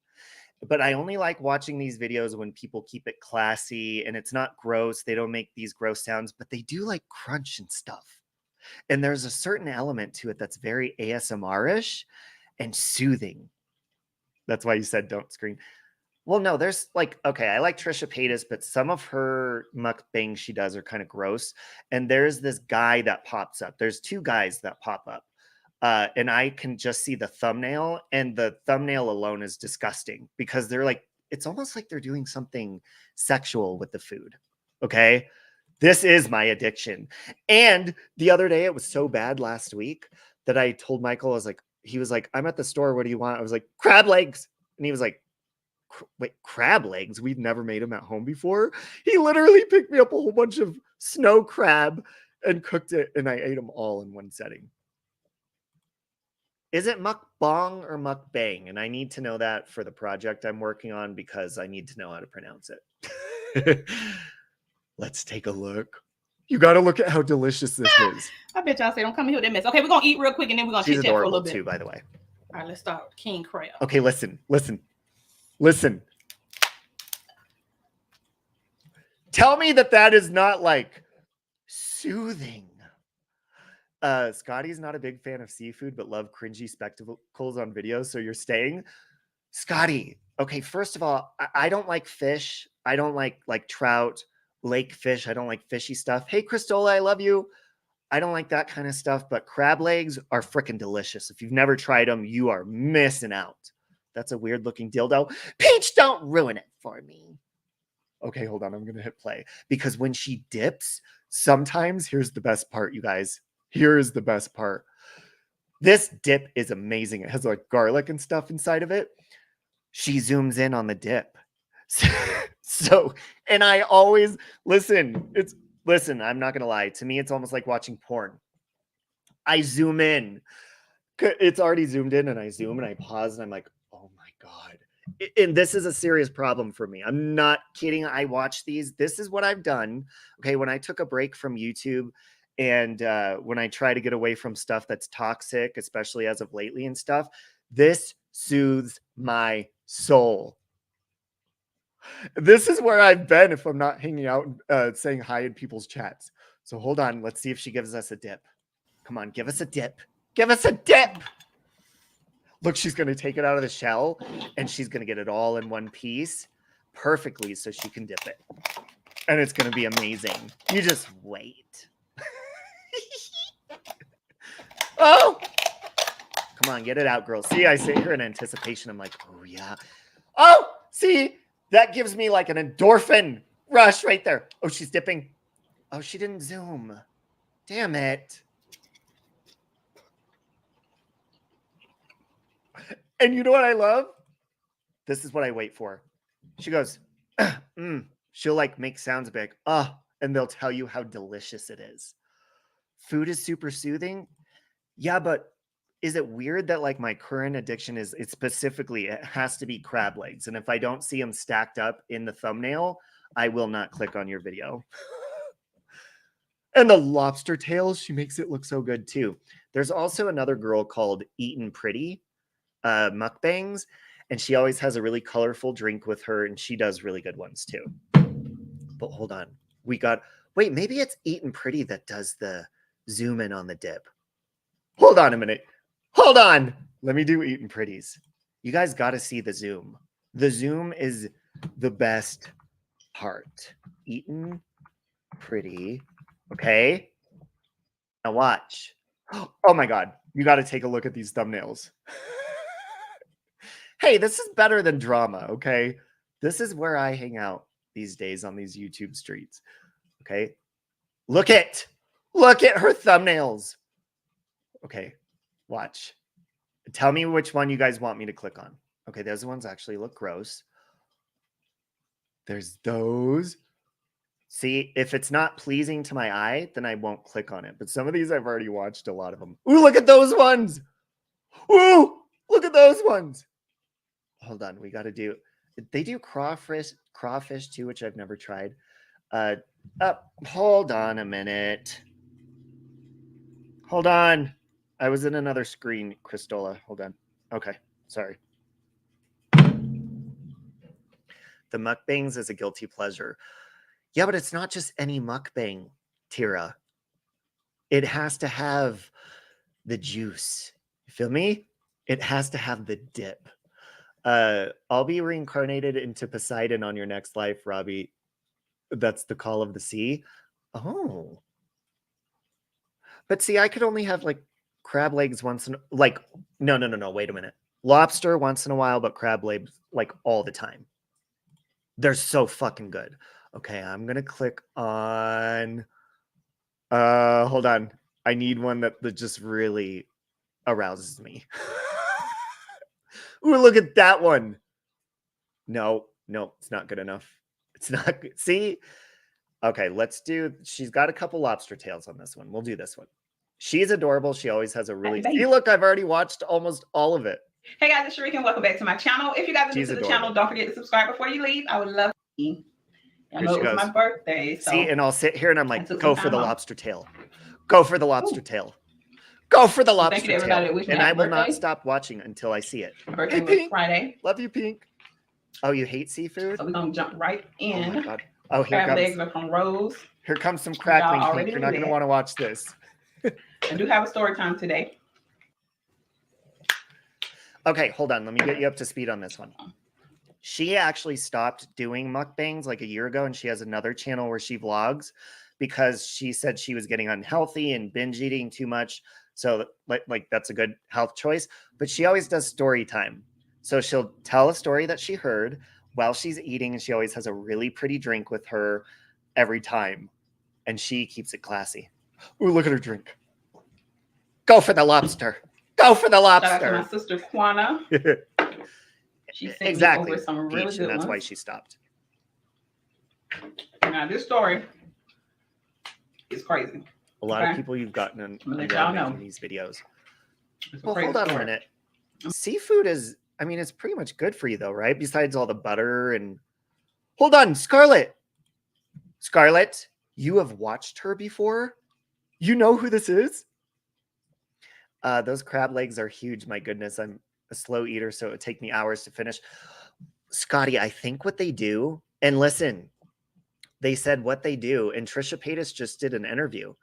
But I only like watching these videos when people keep it classy and it's not gross. They don't make these gross sounds, but they do like crunch and stuff. And there's a certain element to it that's very ASMR-ish and soothing. That's why you said don't scream. Well, no, there's like, okay, I like Trisha Paytas, but some of her mukbangs she does are kind of gross. And there's this guy that pops up. There's two guys that pop up. And I can just see the thumbnail, and the thumbnail alone is disgusting because they're like, it's almost like they're doing something sexual with the food. Okay. This is my addiction. And the other day, it was so bad last week that I told Michael, I was like, he was like, I'm at the store. What do you want? I was like, crab legs. And he was like, wait, crab legs? We've never made them at home before. He literally picked me up a whole bunch of snow crab and cooked it, and I ate them all in one setting. Is it mukbang or mukbang? And I need to know that for the project I'm working on because I need to know how to pronounce it. Let's take a look. You got to look at how delicious this is. I bet y'all say don't come here with that mess. Okay, we're going to eat real quick and then we're going to chit chat for a little bit. She's adorable too, by the way. All right, let's start with King Crab. Okay, listen. Tell me that is not like soothing. Scotty's not a big fan of seafood, but love cringy spectacles on videos. So you're staying. Scotty, okay, first of all, I don't like fish. I don't like trout, lake fish. I don't like fishy stuff. Hey, Christola, I love you. I don't like that kind of stuff, but crab legs are freaking delicious. If you've never tried them, you are missing out. That's a weird looking dildo. Peach, don't ruin it for me. Okay, hold on. I'm going to hit play because when she dips, sometimes here's the best part, you guys. Here is the best part. This dip is amazing. It has like garlic and stuff inside of it. She zooms in on the dip. So, and I always listen, I'm not going to lie. To me, it's almost like watching porn. I zoom in. It's already zoomed in and I zoom and I pause and I'm like, oh my God. And this is a serious problem for me. I'm not kidding. I watch these. This is what I've done. Okay. When I took a break from YouTube and when I try to get away from stuff that's toxic, especially as of lately and stuff, this soothes my soul. This is where I've been if I'm not hanging out saying hi in people's chats. So hold on. Let's see if she gives us a dip. Come on, give us a dip. Give us a dip. Look, she's going to take it out of the shell and she's going to get it all in one piece perfectly so she can dip it. And it's going to be amazing. You just wait. Oh! Come on, get it out, girl. See, I sit here in anticipation. I'm like, oh, yeah. Oh, see? That gives me like an endorphin rush right there. Oh, she's dipping. Oh, she didn't zoom. Damn it. And you know what I love? This is what I wait for. She goes, she'll like make sounds big. And they'll tell you how delicious it is. Food is super soothing. Yeah, but is it weird that like my current addiction is it has to be crab legs. And if I don't see them stacked up in the thumbnail, I will not click on your video. And the lobster tails, she makes it look so good too. There's also another girl called Eatin' Pretty mukbangs, and she always has a really colorful drink with her, and she does really good ones too. But hold on, wait, maybe it's Eatin' Pretty that does the zoom in on the dip. Hold on a minute. Hold on. Let me do Eatin' Pretties. You guys got to see the zoom. The zoom is the best part. Eatin' Pretty. Okay. Now watch. Oh my God. You got to take a look at these thumbnails. Hey, this is better than drama. Okay. This is where I hang out these days on these YouTube streets. Okay. Look at her thumbnails. Okay. Watch. Tell me which one you guys want me to click on. Okay. Those ones actually look gross. There's those. See, if it's not pleasing to my eye, then I won't click on it. But some of these I've already watched a lot of them. Ooh, look at those ones. Ooh, look at those ones. Hold on. We got to do, they do crawfish too, which I've never tried. Hold on a minute. Hold on. I was in another screen, Cristola. Hold on. Okay. Sorry. The mukbangs is a guilty pleasure. Yeah, but it's not just any mukbang, Tira. It has to have the juice. You feel me? It has to have the dip. I'll be reincarnated into Poseidon on your next life, Robbie. That's the call of the sea. Oh. But see, I could only have like crab legs once in like no, wait a minute. Lobster once in a while, but crab legs like all the time. They're so fucking good. Okay, I'm gonna click on hold on. I need one that just really arouses me. Ooh, look at that one. No, it's not good enough. It's not good. See? Okay, let's do, she's got a couple lobster tails on this one. We'll do this one. She's adorable. She always has a really, see, look, I've already watched almost all of it. Hey guys, it's Sharika and welcome back to my channel. If you guys are new to the channel, don't forget to subscribe before you leave. I would love to. I know it was my birthday. So. See, and I'll sit here and I'm like, go for the lobster tail. Go for the lobster tail. Go for the lobster tail. And I will not stop watching until I see it. My birthday was Friday. Love you, Pink. Oh, you hate seafood? So we're going to jump right in. Oh my God. Oh, here crab legs are from Rose. Here comes some crackling, Pink. You're not going to want to watch this. I do have a story time today. Okay, hold on. Let me get you up to speed on this one. She actually stopped doing mukbangs like a year ago, and she has another channel where she vlogs because she said she was getting unhealthy and binge eating too much. So like that's a good health choice. But she always does story time. So she'll tell a story that she heard while she's eating, and she always has a really pretty drink with her every time. And she keeps it classy. Ooh, look at her drink. Go for the lobster. Go for the lobster. Shout out to my sister Kwana. She sent exactly. me over some really Peach, good and that's ones. why she stopped. Now this story is crazy. A lot of people you've gotten in these videos. Well, hold on a minute. Seafood is, I mean, it's pretty much good for you though, right? Besides all the butter and... Hold on, Scarlett. Scarlett, you have watched her before? You know who this is? Those crab legs are huge. My goodness, I'm a slow eater, so it would take me hours to finish. Scotty, I think what they do, and listen, they said what they do, and Trisha Paytas just did an interview.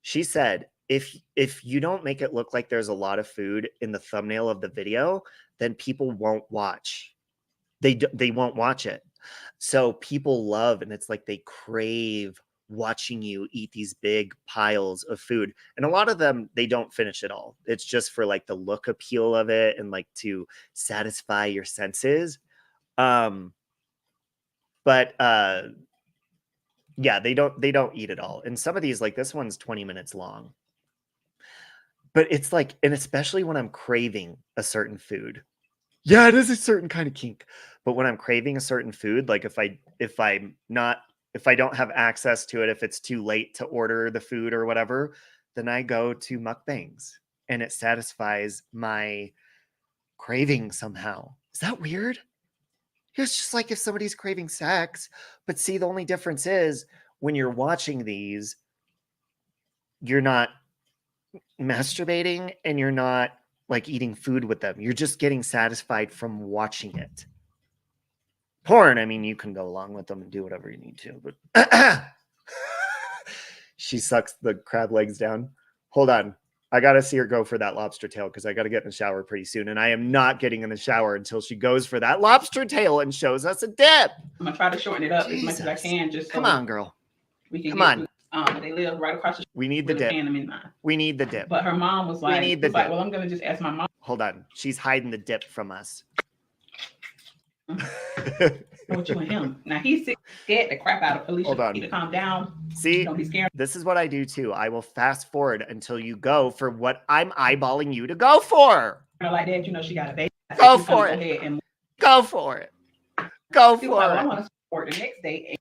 She said, if you don't make it look like there's a lot of food in the thumbnail of the video, then people won't watch. They won't watch it. So people love, and it's like they crave watching you eat these big piles of food. And a lot of them, they don't finish it all. It's just for like the look appeal of it and like to satisfy your senses. Yeah, they don't eat it all. And some of these, like this one's 20 minutes long. But it's like, and especially when I'm craving a certain food. Yeah, it is a certain kind of kink. But when I'm craving a certain food, like if I don't have access to it, if it's too late to order the food or whatever, then I go to mukbangs and it satisfies my craving somehow. Is that weird? It's just like if somebody's craving sex, but see, the only difference is when you're watching these, you're not masturbating and you're not like eating food with them. You're just getting satisfied from watching it. Porn, I mean, you can go along with them and do whatever you need to, but she sucks the crab legs down. Hold on. I got to see her go for that lobster tail because I got to get in the shower pretty soon. And I am not getting in the shower until she goes for that lobster tail and shows us a dip. I'm going to try to shorten it up as much as I can. Just Come on, girl. We can Come on. They live right across the street. We need the dip. We need the dip. But her mom was like, we need the dip. Well, I'm going to just ask my mom. Hold on. She's hiding the dip from us. What you and him? Now he's scared the crap out of Felicia. Hold on. You need to calm down. See, don't be scared. This is what I do too. I will fast forward until you go for what I'm eyeballing you to go for. Like that, you know she got a baby. Go for it. Go for it. Go for it. I want to support the next day.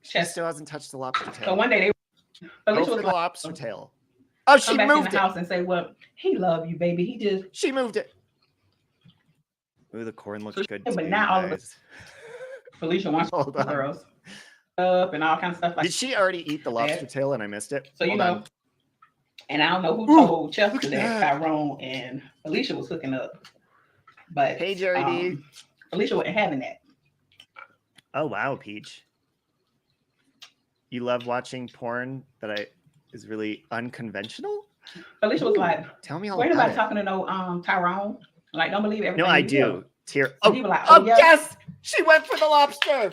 She still hasn't touched the lobster tail. So one day Felicia was the lobster tail. Oh, she come back moved in the house and say, "Well, he loved you, baby. She moved it." Ooh, the corn looks good too. But now all of us, Felicia wants girls up and all kinds of stuff like. Did she already eat the lobster tail and I missed it? So you know, and I don't know who told Chester that Tyrone and Felicia was hooking up, but hey, Jerry D. Felicia wasn't having that. Oh wow, Peach, you love watching porn that is really unconventional. Felicia was like, "Tell me all about it." Wait about talking to no Tyrone. Like, don't believe everything. No, I do. Tear. So like, oh yes, she went for the lobster.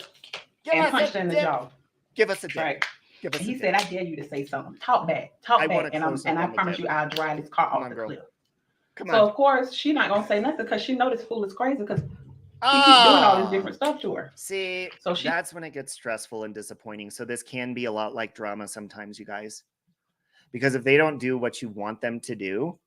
And punched her in the jaw. Give us a dip. Right. Give us. He said, "I dare you to say something. Talk back. And I promise you, I'll drive this car off the cliff." Come on. So of course, she's not gonna say nothing because she knows this fool is crazy because he keeps doing all this different stuff to her. See, so that's when it gets stressful and disappointing. So this can be a lot like drama sometimes, you guys, because if they don't do what you want them to do.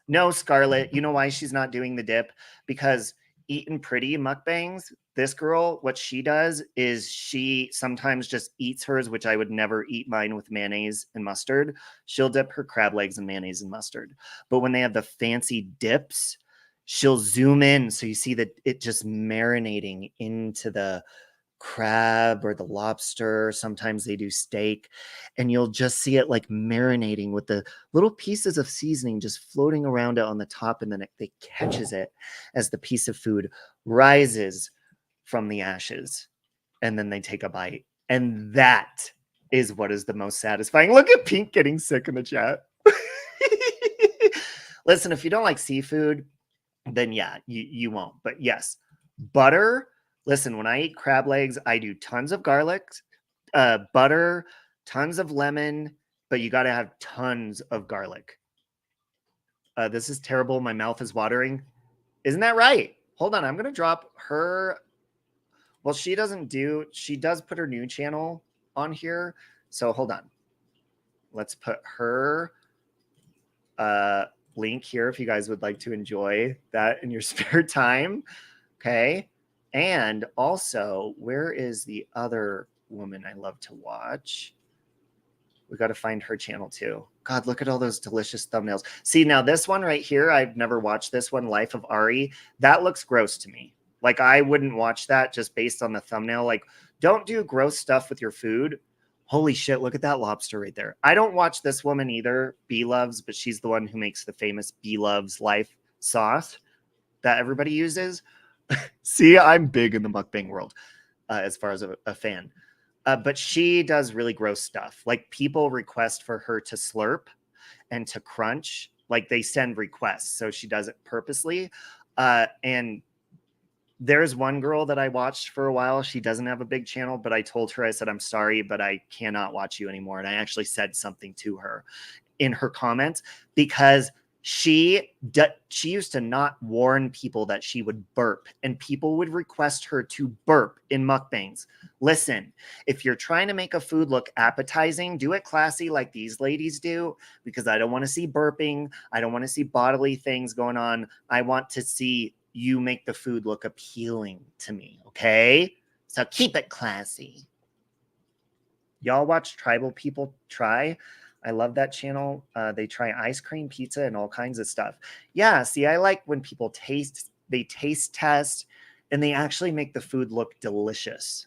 No, Scarlett, you know why she's not doing the dip? Because eating pretty mukbangs, this girl, what she does is she sometimes just eats hers, which I would never eat mine with mayonnaise and mustard. She'll dip her crab legs in mayonnaise and mustard. But when they have the fancy dips, she'll zoom in so you see that it just marinating into the crab or the lobster. Sometimes they do steak, and you'll just see it like marinating with the little pieces of seasoning just floating around it on the top, and then they catches it as the piece of food rises from the ashes, and then they take a bite, and that is what is the most satisfying. Look at Pink getting sick in the chat. Listen, if you don't like seafood, then yeah, you won't. But yes, butter. Listen, when I eat crab legs, I do tons of garlic, butter, tons of lemon, but you got to have tons of garlic. This is terrible. My mouth is watering. Isn't that right? Hold on. I'm going to drop her. Well, she does put her new channel on here. So hold on. Let's put her link here if you guys would like to enjoy that in your spare time. Okay. And also, where is the other woman I love to watch? We got to find her channel too. God, look at all those delicious thumbnails. See, now this one right here, I've never watched this one, Life of Ari. That looks gross to me. Like, I wouldn't watch that just based on the thumbnail. Like, don't do gross stuff with your food. Holy shit, look at that lobster right there. I don't watch this woman either, B Loves, but she's the one who makes the famous B Loves Life sauce that everybody uses. See, I'm big in the mukbang world as far as a fan. But she does really gross stuff. Like, people request for her to slurp and to crunch. Like, they send requests. So she does it purposely. And there's one girl that I watched for a while. She doesn't have a big channel, but I told her, I said, I'm sorry, but I cannot watch you anymore. And I actually said something to her in her comments because she used to not warn people that she would burp, and people would request her to burp in mukbangs. Listen, if you're trying to make a food look appetizing, do it classy like these ladies do, because I don't want to see burping. I don't want to see bodily things going on. I want to see you make the food look appealing to me. Okay. So keep it classy. Y'all watch Tribal People Try. I love that channel. They try ice cream, pizza, and all kinds of stuff. Yeah, see, I like when people taste test, and they actually make the food look delicious.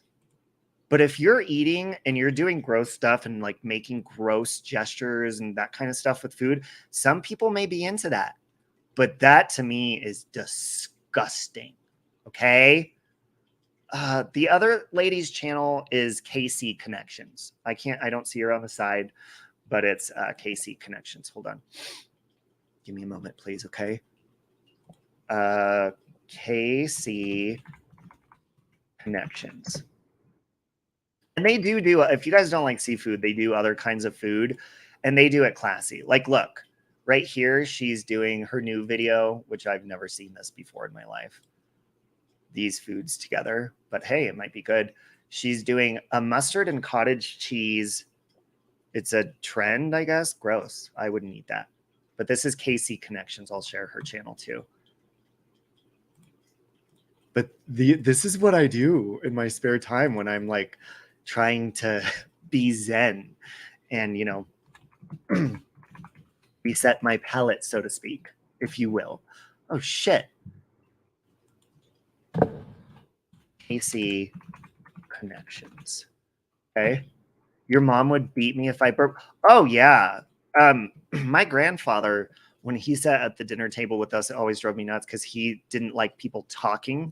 But if you're eating and you're doing gross stuff and like making gross gestures and that kind of stuff with food, some people may be into that. But that to me is disgusting. Okay? The other lady's channel is KC Connections. I don't see her on the side. but it's KC Connections. Hold on. Give me a moment, please. Okay. KC Connections. And they do, if you guys don't like seafood, they do other kinds of food, and they do it classy. Like, look, right here, she's doing her new video, which I've never seen this before in my life. These foods together, but hey, it might be good. She's doing a mustard and cottage cheese. It's a trend, I guess. Gross. I wouldn't eat that. But this is KC Connections. I'll share her channel too. But this is what I do in my spare time when I'm like trying to be zen and, you know, reset my palate, so to speak, if you will. Oh, shit. KC Connections. Okay. Your mom would beat me if I burp. Oh, yeah. My grandfather, when he sat at the dinner table with us, it always drove me nuts because he didn't like people talking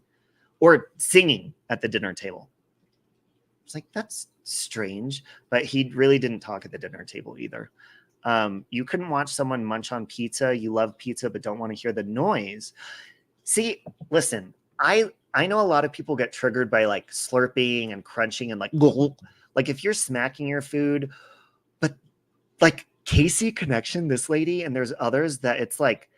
or singing at the dinner table. It's like, that's strange, but he really didn't talk at the dinner table either. You couldn't watch someone munch on pizza. You love pizza, but don't want to hear the noise. See, listen, I know a lot of people get triggered by like slurping and crunching and like if you're smacking your food, but like KC Connection, this lady, and there's others that it's like,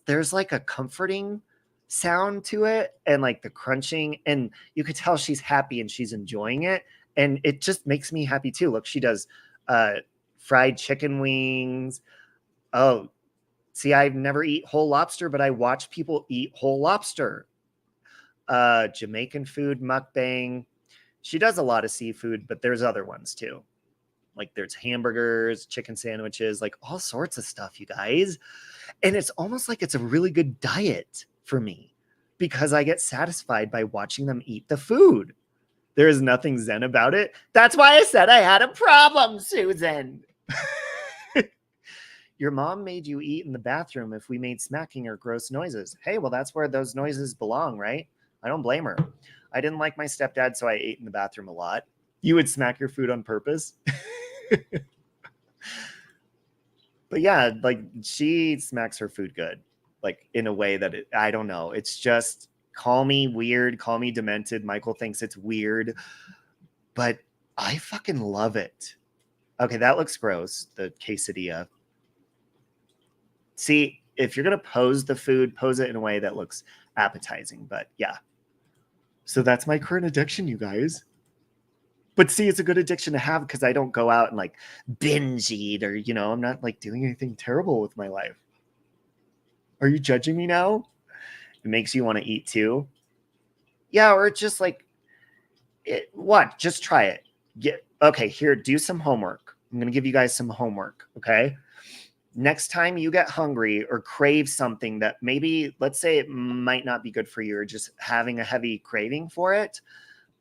there's like a comforting sound to it and like the crunching, and you could tell she's happy and she's enjoying it. And it just makes me happy too. Look, she does fried chicken wings. Oh, see, I've never eat whole lobster, but I watch people eat whole lobster. Jamaican food mukbang. She does a lot of seafood, but there's other ones too. Like there's hamburgers, chicken sandwiches, like all sorts of stuff, you guys. And it's almost like it's a really good diet for me because I get satisfied by watching them eat the food. There is nothing zen about it. That's why I said I had a problem, Susan. Your mom made you eat in the bathroom if we made smacking or gross noises. Hey, well, that's where those noises belong, right? I don't blame her. I didn't like my stepdad, so I ate in the bathroom a lot. You would smack your food on purpose. But yeah, like she smacks her food good, like in a way that I don't know. It's just, call me weird, call me demented. Michael thinks it's weird, but I fucking love it. Okay, that looks gross, the quesadilla. See, if you're going to pose the food, pose it in a way that looks appetizing. But yeah. So that's my current addiction, you guys. But see, it's a good addiction to have because I don't go out and like binge eat or, you know, I'm not like doing anything terrible with my life. Are you judging me now? It makes you want to eat too. Yeah, or just like, just try it. Okay, here, do some homework. I'm going to give you guys some homework, okay? Next time you get hungry or crave something that maybe, let's say it might not be good for you or just having a heavy craving for it.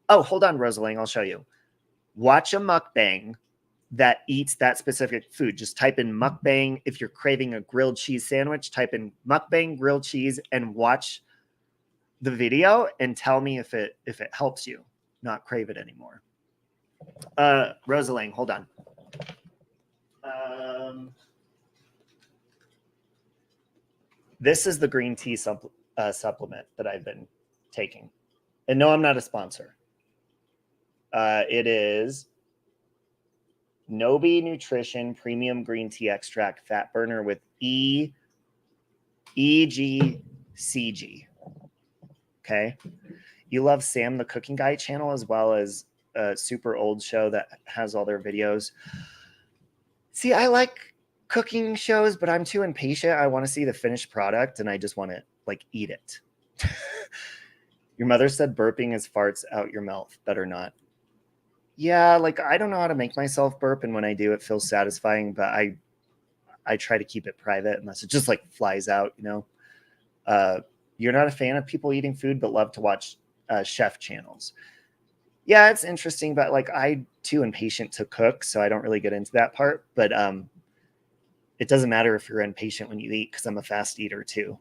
Oh, hold on, Rosalie, I'll show you. Watch a mukbang that eats that specific food. Just type in mukbang. If you're craving a grilled cheese sandwich, type in mukbang grilled cheese and watch the video and tell me if it helps you not crave it anymore. Rosalie, hold on. This is the green tea supplement that I've been taking. And no, I'm not a sponsor. It is Nobi Nutrition Premium Green Tea Extract Fat Burner with EGCG. Okay. You love Sam the Cooking Guy channel as well as a super old show that has all their videos. See, I like cooking shows, but I'm too impatient. I want to see the finished product and I just want to like eat it. Your mother said burping is farts out your mouth. Better not. Yeah, like I don't know how to make myself burp, and when I do, it feels satisfying, but I try to keep it private unless it just like flies out, you know. You're not a fan of people eating food, but love to watch chef channels. Yeah, it's interesting, but like I'm too impatient to cook, so I don't really get into that part. But it doesn't matter if you're impatient when you eat because I'm a fast eater too.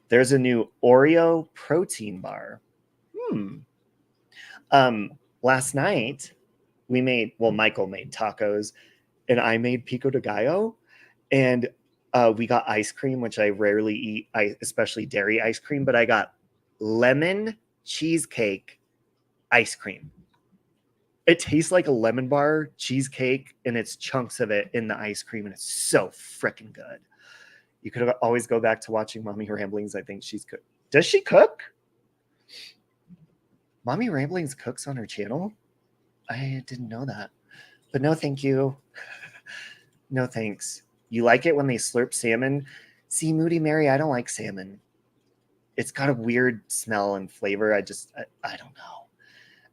There's a new Oreo protein bar. Last night we made, well, Michael made tacos and I made pico de gallo, and we got ice cream, which I rarely eat, especially dairy ice cream, but I got lemon cheesecake ice cream. It tastes like a lemon bar cheesecake, and it's chunks of it in the ice cream, and it's so freaking good. You could always go back to watching Mommy Ramblings. I think she's cooked. Does she cook? Mommy Ramblings cooks on her channel? I didn't know that. But no, thank you. No, thanks. You like it when they slurp salmon? See, Moody Mary, I don't like salmon. It's got a weird smell and flavor. I don't know.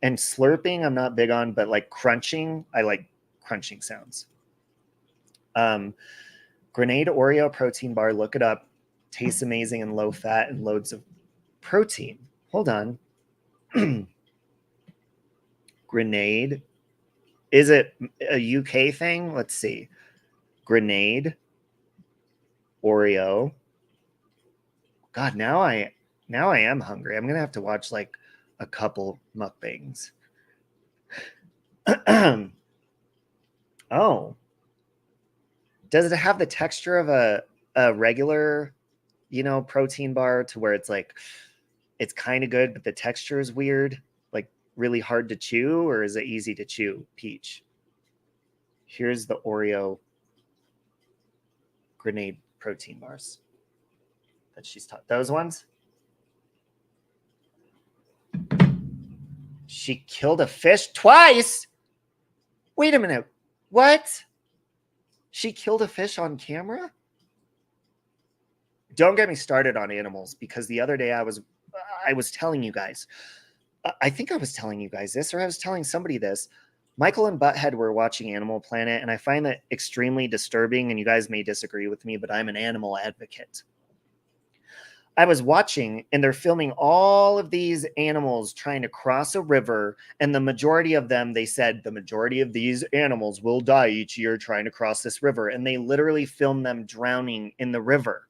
And slurping, I'm not big on, but like crunching, I like crunching sounds. Grenade Oreo protein bar, look it up. Tastes amazing and low fat and loads of protein. Hold on. Grenade. Is it a UK thing? Let's see. Grenade Oreo. God, now I am hungry. I'm gonna have to watch like a couple mukbangs. Oh, does it have the texture of a regular, protein bar, to where it's like it's kind of good, but the texture is weird, like really hard to chew, or is it easy to chew? Peach. Here's the Oreo Grenade protein bars that she's taught. Those ones. She killed a fish twice. Wait a minute. What? She killed a fish on camera? Don't get me started on animals, because the other day I was telling you guys, I think I was telling you guys this, or I was telling somebody this. Michael and Butthead were watching Animal Planet, and I find that extremely disturbing, and you guys may disagree with me, but I'm an animal advocate. I was watching, and they're filming all of these animals trying to cross a river, and the majority of them, they said, the majority of these animals will die each year trying to cross this river, and they literally filmed them drowning in the river.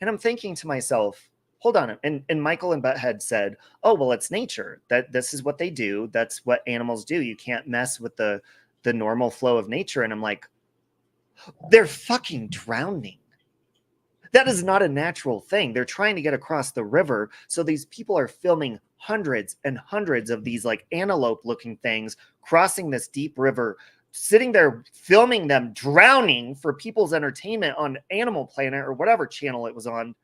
And I'm thinking to myself, hold on. And Michael and Butthead said, oh, well, it's nature. That this is what they do. That's what animals do. You can't mess with the normal flow of nature. And I'm like, they're fucking drowning. That is not a natural thing. They're trying to get across the river. So these people are filming hundreds and hundreds of these like antelope looking things crossing this deep river, sitting there filming them drowning for people's entertainment on Animal Planet or whatever channel it was on,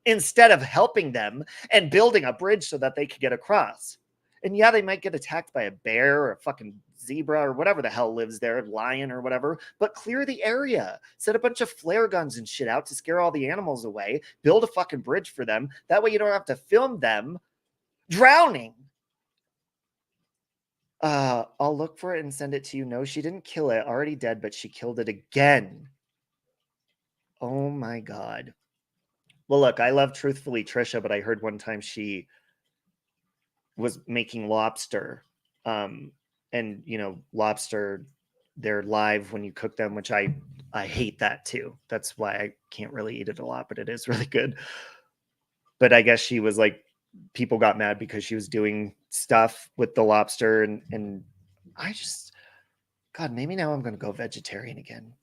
instead of helping them and building a bridge so that they could get across. And yeah, they might get attacked by a bear or a fucking zebra or whatever the hell lives there, lion or whatever, but clear the area. Set a bunch of flare guns and shit out to scare all the animals away. Build a fucking bridge for them. That way you don't have to film them drowning. I'll look for it and send it to you. No, she didn't kill it. Already dead, but she killed it again. Oh my God. Well, look, I love Truthfully Trisha, but I heard one time she was making lobster. And, lobster, they're live when you cook them, which I hate that too. That's why I can't really eat it a lot, but it is really good. But I guess she was like, people got mad because she was doing stuff with the lobster. And I just, God, maybe now I'm going to go vegetarian again,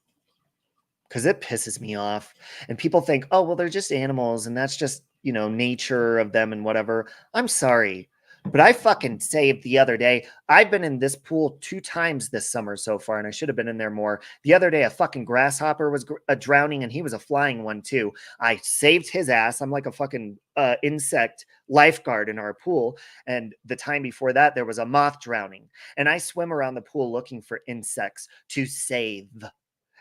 because it pisses me off. And people think, oh, well, they're just animals, and that's just, nature of them and whatever. I'm sorry, but I fucking saved the other day. I've been in this pool 2 times this summer so far, and I should have been in there more. The other day, a fucking grasshopper was drowning, and he was a flying one too. I saved his ass. I'm like a fucking insect lifeguard in our pool. And the time before that, there was a moth drowning, and I swim around the pool looking for insects to save.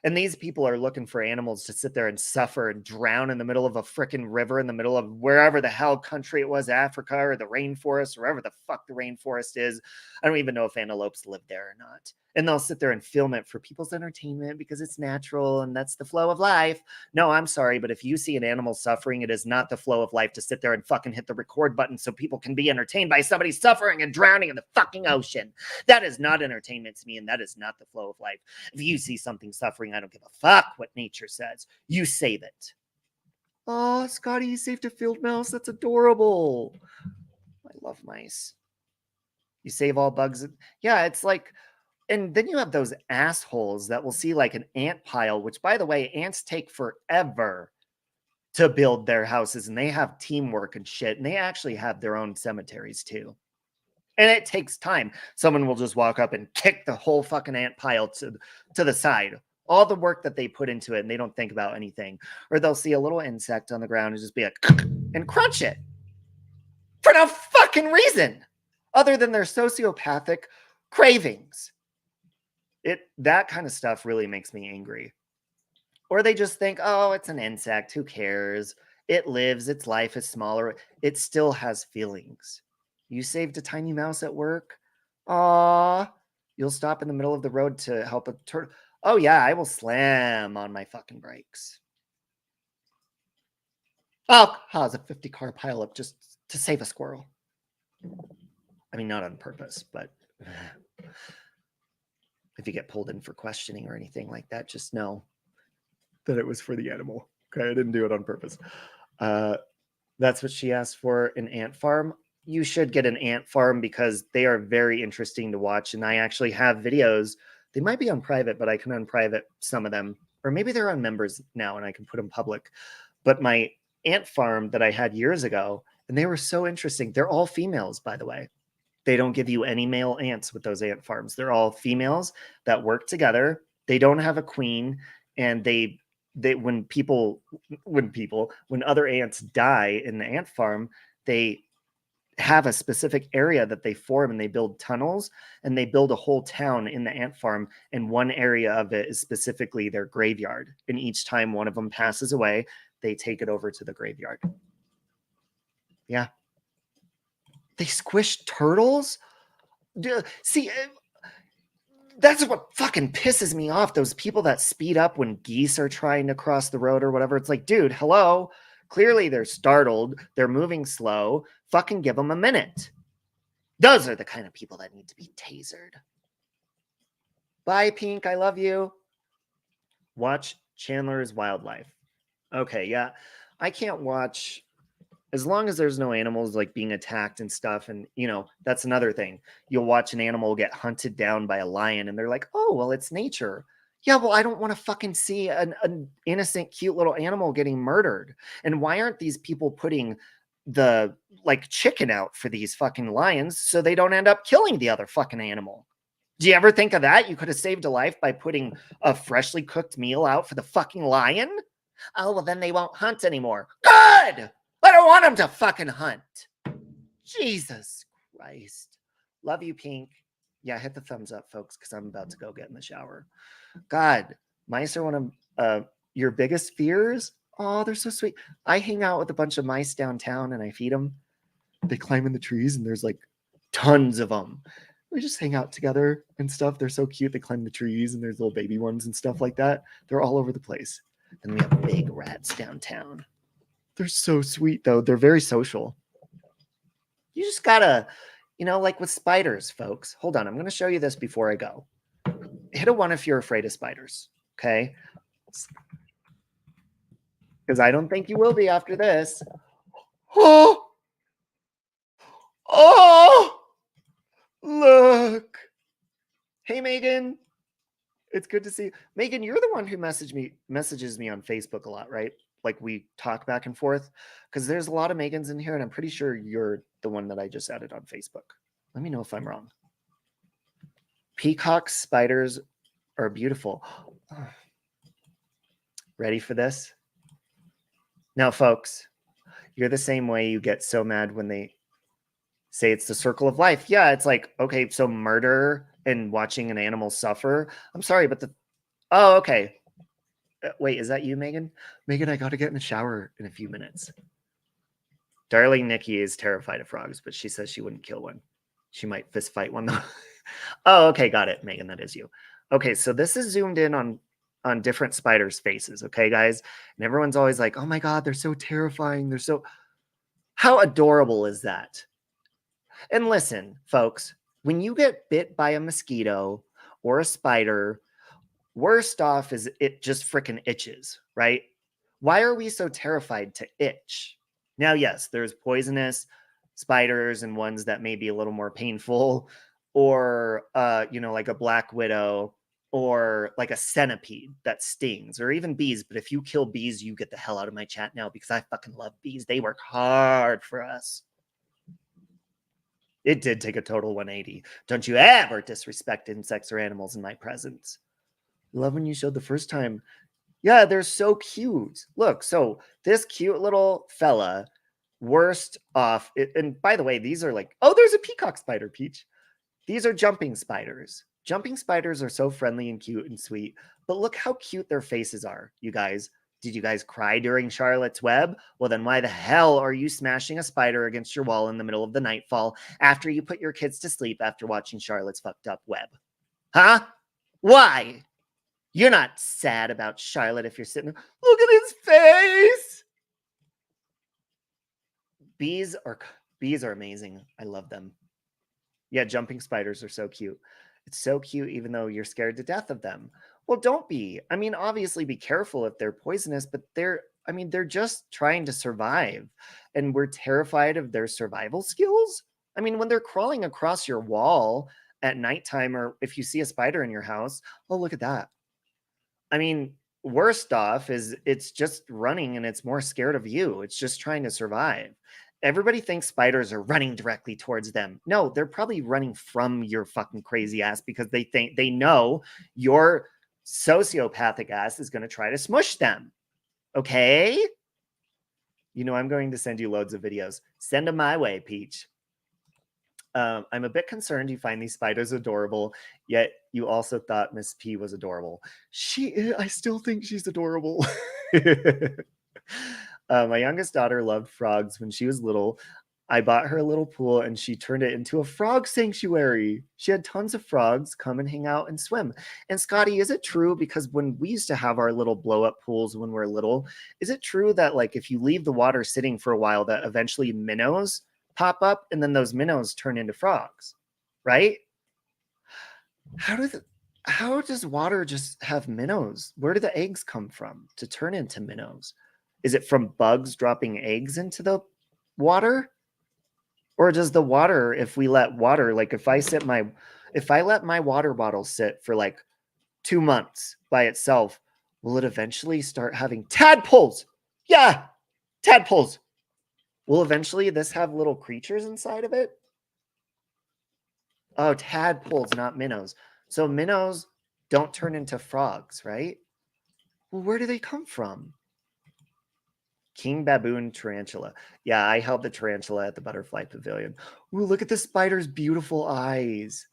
And these people are looking for animals to sit there and suffer and drown in the middle of a freaking river, in the middle of wherever the hell country it was, Africa or the rainforest, wherever the fuck the rainforest is. I don't even know if antelopes live there or not. And they'll sit there and film it for people's entertainment because it's natural and that's the flow of life. No, I'm sorry, but if you see an animal suffering, it is not the flow of life to sit there and fucking hit the record button so people can be entertained by somebody suffering and drowning in the fucking ocean. That is not entertainment to me, and that is not the flow of life. If you see something suffering, I don't give a fuck what nature says. You save it. Oh, Scotty, you saved a field mouse. That's adorable. I love mice. You save all bugs. Yeah, it's like, And then you have those assholes that will see like an ant pile, which by the way, ants take forever to build their houses and they have teamwork and shit. And they actually have their own cemeteries too. And it takes time. Someone will just walk up and kick the whole fucking ant pile to the side. All the work that they put into it and they don't think about anything. Or they'll see a little insect on the ground and just be like, and crunch it. For no fucking reason. Other than their sociopathic cravings. That kind of stuff really makes me angry. Or they just think, oh, it's an insect. Who cares? It lives. Its life is smaller. It still has feelings. You saved a tiny mouse at work? Aw. You'll stop in the middle of the road to help a turtle. Oh, yeah, I will slam on my fucking brakes. Oh, cause a 50-car pileup just to save a squirrel. I mean, not on purpose, but if you get pulled in for questioning or anything like that, just know that it was for the animal. Okay, I didn't do it on purpose. That's what she asked for, an ant farm. You should get an ant farm because they are very interesting to watch. And I actually have videos. They might be on private, but I can unprivate some of them. Or maybe they're on members now and I can put them public. But my ant farm that I had years ago, and they were so interesting. They're all females, by the way. They don't give you any male ants with those ant farms. They're all females that work together. They don't have a queen. And when other ants die in the ant farm, they have a specific area that they form and they build tunnels and they build a whole town in the ant farm. And one area of it is specifically their graveyard. And each time one of them passes away, they take it over to the graveyard. Yeah. They squish turtles? See, that's what fucking pisses me off. Those people that speed up when geese are trying to cross the road or whatever. It's like, dude, hello. Clearly they're startled. They're moving slow. Fucking give them a minute. Those are the kind of people that need to be tasered. Bye, Pink. I love you. Watch Chandler's Wildlife. Okay, yeah. I can't watch... As long as there's no animals like being attacked and stuff. And, you know, that's another thing. You'll watch an animal get hunted down by a lion and they're like, oh, well, it's nature. Yeah, well, I don't want to fucking see an innocent, cute little animal getting murdered. And why aren't these people putting the like chicken out for these fucking lions so they don't end up killing the other fucking animal? Do you ever think of that? You could have saved a life by putting a freshly cooked meal out for the fucking lion. Oh, well, then they won't hunt anymore. Good! I don't want them to fucking hunt. Jesus Christ. Love you, Pink. Yeah, hit the thumbs up, folks, because I'm about to go get in the shower. God, mice are one of your biggest fears? Oh, they're so sweet. I hang out with a bunch of mice downtown and I feed them. They climb in the trees and there's like tons of them. We just hang out together and stuff. They're so cute. They climb the trees and there's little baby ones and stuff like that. They're all over the place. Then we have big rats downtown. They're so sweet, though. They're very social. You just gotta, you know, like with spiders, folks. Hold on. I'm going to show you this before I go. Hit a 1 if you're afraid of spiders, okay? Because I don't think you will be after this. Oh! Oh! Look! Hey, Megan. It's good to see you. Megan, you're the one who messages me on Facebook a lot, right? Like we talk back and forth because there's a lot of Megans in here and I'm pretty sure you're the one that I just added on Facebook. Let me know if I'm wrong. Peacock spiders are beautiful. Ready for this? Now, folks, you're the same way. You get so mad when they say it's the circle of life. Yeah, it's like, okay, so murder and watching an animal suffer. I'm sorry, but oh, okay. Wait, is that you, Megan? Megan, I got to get in the shower in a few minutes. Darling Nikki is terrified of frogs, but she says she wouldn't kill one. She might fist fight one, though. Oh, okay, got it, Megan. That is you. Okay, so this is zoomed in on different spiders' faces, okay, guys? And everyone's always like, oh my God, they're so terrifying. They're so... How adorable is that? And listen, folks, when you get bit by a mosquito or a spider... Worst off is it just freaking itches, right? Why are we so terrified to itch? Now, yes, there's poisonous spiders and ones that may be a little more painful. or, you know, like a black widow, or like a centipede that stings, or even bees. But if you kill bees, you get the hell out of my chat now, because I fucking love bees. They work hard for us. It did take a total 180. Don't you ever disrespect insects or animals in my presence. Love when you showed the first time. Yeah, they're so cute. Look, so this cute little fella, worst off. And by the way, these are like, oh, there's a peacock spider, Peach. These are jumping spiders. Jumping spiders are so friendly and cute and sweet, but look how cute their faces are, you guys. Did you guys cry during Charlotte's Web? Well, then why the hell are you smashing a spider against your wall in the middle of the nightfall after you put your kids to sleep after watching Charlotte's fucked up web? Huh? Why? You're not sad about Charlotte if you're sitting there. Look at his face. Bees are amazing. I love them. Yeah, jumping spiders are so cute. It's so cute, even though you're scared to death of them. Well, don't be. I mean, obviously be careful if they're poisonous, but they're just trying to survive. And we're terrified of their survival skills. I mean, when they're crawling across your wall at nighttime, or if you see a spider in your house, oh, look at that. I mean, worst off is it's just running and it's more scared of you. It's just trying to survive. Everybody thinks spiders are running directly towards them. No, they're probably running from your fucking crazy ass, because they know your sociopathic ass is going to try to smush them. Okay? You know, I'm going to send you loads of videos. Send them my way, Peach. I'm a bit concerned you find these spiders adorable, yet you also thought Miss P was adorable. I still think she's adorable. My youngest daughter loved frogs when she was little. I bought her a little pool and she turned it into a frog sanctuary. She had tons of frogs come and hang out and swim. And Scotty, is it true, because when we used to have our little blow up pools when we were little, is it true that like if you leave the water sitting for a while, that eventually minnows pop up and then those minnows turn into frogs, right? How does water just have minnows? Where do the eggs come from to turn into minnows? Is it from bugs dropping eggs into the water? Or does the water, if we let water, like if I let my water bottle sit for like 2 months by itself, will it eventually start having tadpoles? Yeah, tadpoles. Will eventually this have little creatures inside of it? Oh, tadpoles, not minnows. So minnows don't turn into frogs, right? Well, where do they come from? King baboon tarantula. Yeah, I held the tarantula at the butterfly pavilion. Ooh, look at the spider's beautiful eyes.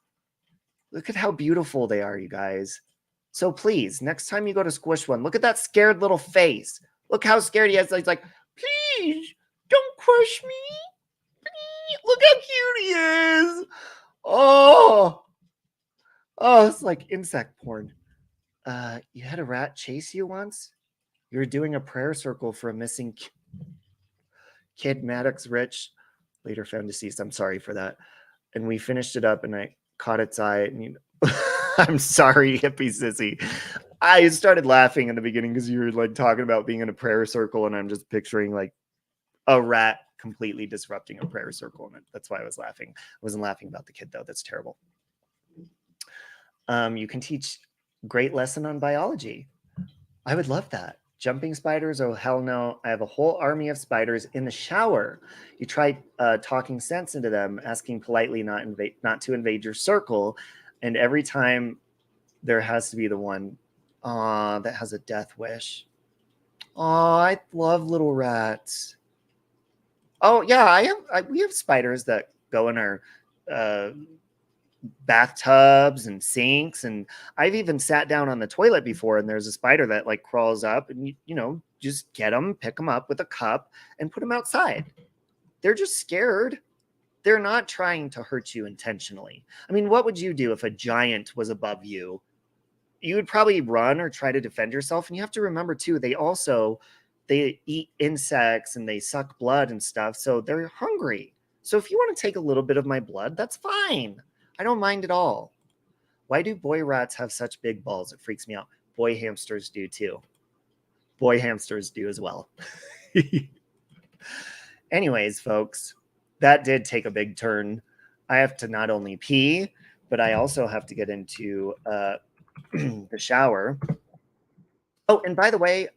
Look at how beautiful they are, you guys. So please, next time you go to squish one, look at that scared little face. Look how scared he is. He's like, please, don't crush me. Please. Look how cute he is. Oh, it's like insect porn. You had a rat chase you once? You were doing a prayer circle for a missing kid, Maddox Rich, later found deceased. I'm sorry for that. And we finished it up and I caught its eye. And I'm sorry, hippie sissy. I started laughing in the beginning because you were like talking about being in a prayer circle, and I'm just picturing like a rat completely disrupting a prayer circle. And that's why I was laughing. I wasn't laughing about the kid though. That's terrible. You can teach great lesson on biology. I would love that. Jumping spiders? Oh, hell no. I have a whole army of spiders in the shower. You try talking sense into them, asking politely not to invade your circle. And every time there has to be the one that has a death wish. Oh, I love little rats. Oh, yeah, we have spiders that go in our bathtubs and sinks, and I've even sat down on the toilet before and there's a spider that like crawls up, and you know, just get them, pick them up with a cup and put them outside. They're just scared. They're not trying to hurt you intentionally. I mean, what would you do if a giant was above you? You would probably run or try to defend yourself. And you have to remember too, they eat insects and they suck blood and stuff, so they're hungry. So if you want to take a little bit of my blood, that's fine. I don't mind at all. Why do boy rats have such big balls? It freaks me out. Boy hamsters do too. Boy hamsters do as well. Anyways, folks, that did take a big turn. I have to not only pee, but I also have to get into the shower. Oh, and by the way,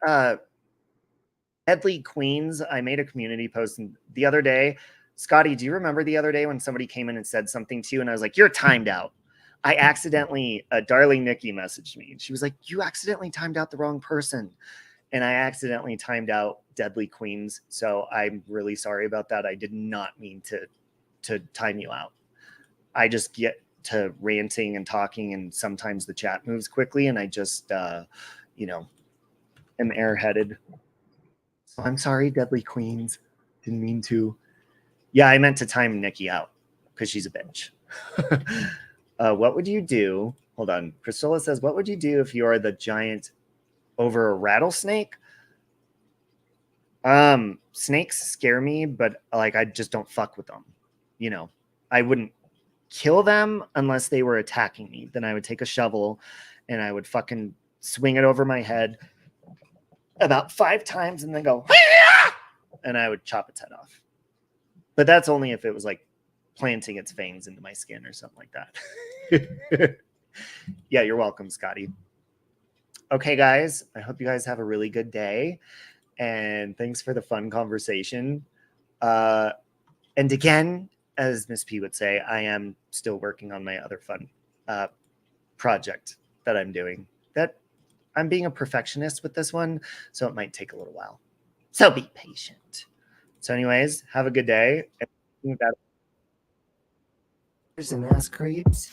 Deadly Queens, I made a community post the other day. Scotty, do you remember the other day when somebody came in and said something to you and I was like, you're timed out? I accidentally, Darling Nikki messaged me. She was like, you accidentally timed out the wrong person. And I accidentally timed out Deadly Queens. So I'm really sorry about that. I did not mean to time you out. I just get to ranting and talking, and sometimes the chat moves quickly, and I just, you know, am airheaded. So I'm sorry, Deadly Queens. Didn't mean to. Yeah, I meant to time Nikki out because she's a bitch. What would you do? Hold on. Priscilla says, what would you do if you are the giant over a rattlesnake? Snakes scare me, but like I just don't fuck with them. You know, I wouldn't kill them unless they were attacking me. Then I would take a shovel and I would fucking swing it over my head about 5 times and then go, and I would chop its head off. But that's only if it was like planting its fangs into my skin or something like that. Yeah, you're welcome, Scotty. Okay, guys, I hope you guys have a really good day. And thanks for the fun conversation. And again, as Miss P would say, I am still working on my other fun project that I'm doing. That I'm being a perfectionist with this one, so it might take a little while. So be patient. So anyways, have a good day. And ass creeps.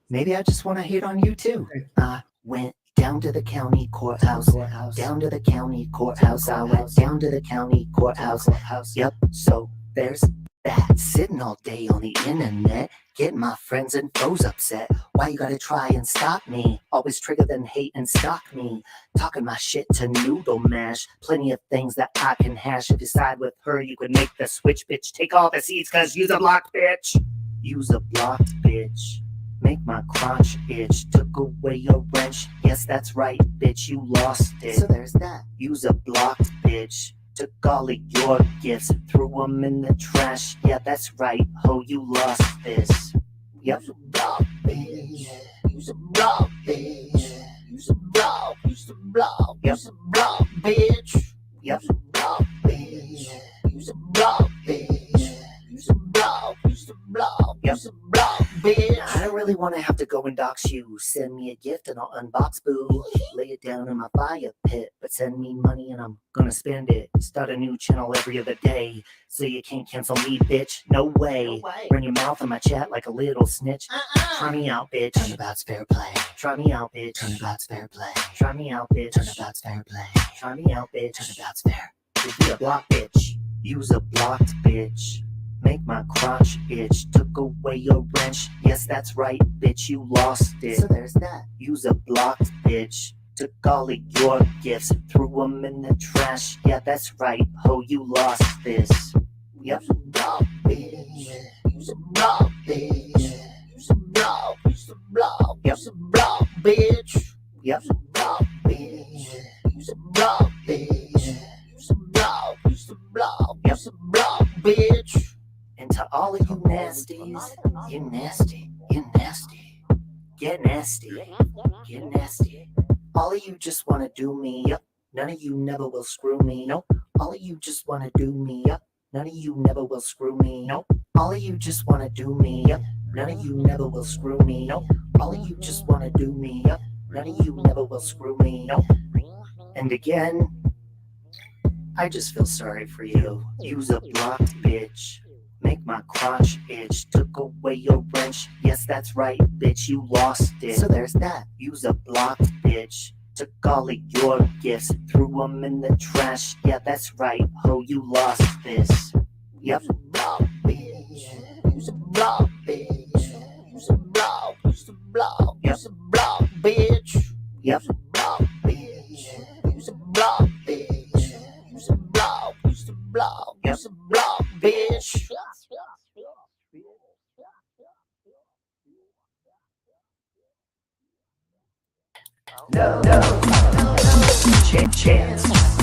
Maybe I just want to hate on you too. I went down to the county courthouse. Down to the county courthouse. I went down to the county courthouse. Yep, so there's that. Sitting all day on the internet, getting my friends and foes upset. Why you gotta try and stop me? Always trigger then hate and stalk me. Talking my shit to noodle mash. Plenty of things that I can hash. If you side with her, you could make the switch, bitch. Take all the seeds, cause you's a blocked bitch. You's a blocked bitch. Make my crotch itch. Took away your wrench. Yes, that's right, bitch, you lost it. So there's that. You's a blocked bitch. Took all of your gifts, threw them in the trash. Yeah, that's right, ho, you lost this. Yep. You's a blocked bitch. You's a blocked bitch. You's a block. You's a block. You's a block, bitch. Yep. You's a block, bitch. You's a block, bitch. You's a block. You's a block. You's a block, bitch. I don't really want to have to go and dox you. Send me a gift and I'll unbox, boo. Lay it down in my fire pit, but send me money and I'm gonna spend it. Start a new channel every other day, so you can't cancel me, bitch. No way. Run your mouth on my chat like a little snitch. Try me out, bitch. Turnabout's fair play. Try me out, bitch. Turnabout's fair play. Try me out, bitch. Turnabout's fair play. Try me out, bitch. Turnabout's fair. You a block, bitch. You's a blocked bitch. Make my crotch itch. Took away your wrench. Yes, that's right, bitch, you lost it. So there's that. You's a blocked bitch. Took all of your gifts, threw them in the trash. Yeah, that's right, ho, you lost this. Yep. You's a block, bitch. You's a block, bitch. You's a block. You's a block. You's a block, bitch. Yep. You's a block, bitch. You's a block, bitch. You's a block. You's a block. You's a block, bitch. And to all of you nasties, you're nasty, you're nasty. Get nasty, get nasty. All of you just wanna do me, yep. None of you never will screw me, nope. All of you just wanna do me, yep. None of you never will screw me, nope. All of you just wanna do me, yep. None of you never will screw me, nope. All of you just wanna do me, yep. None of you never will screw me, nope. And again, I just feel sorry for you. You's a blocked bitch. Make my crotch itch. Took away your wrench. Yes, that's right, bitch, you lost it. So there's that. You's a blocked bitch. Took all of your gifts, threw them in the trash. Yeah, that's right, ho, you lost this. Yep. You's a block, bitch. You's a block, bitch. You's a block. You's a block. You's a block, bitch. Yep. You's a block, bitch. You's a block, bitch. You's a block. You's a block. You's a block, bitch. No. Chance.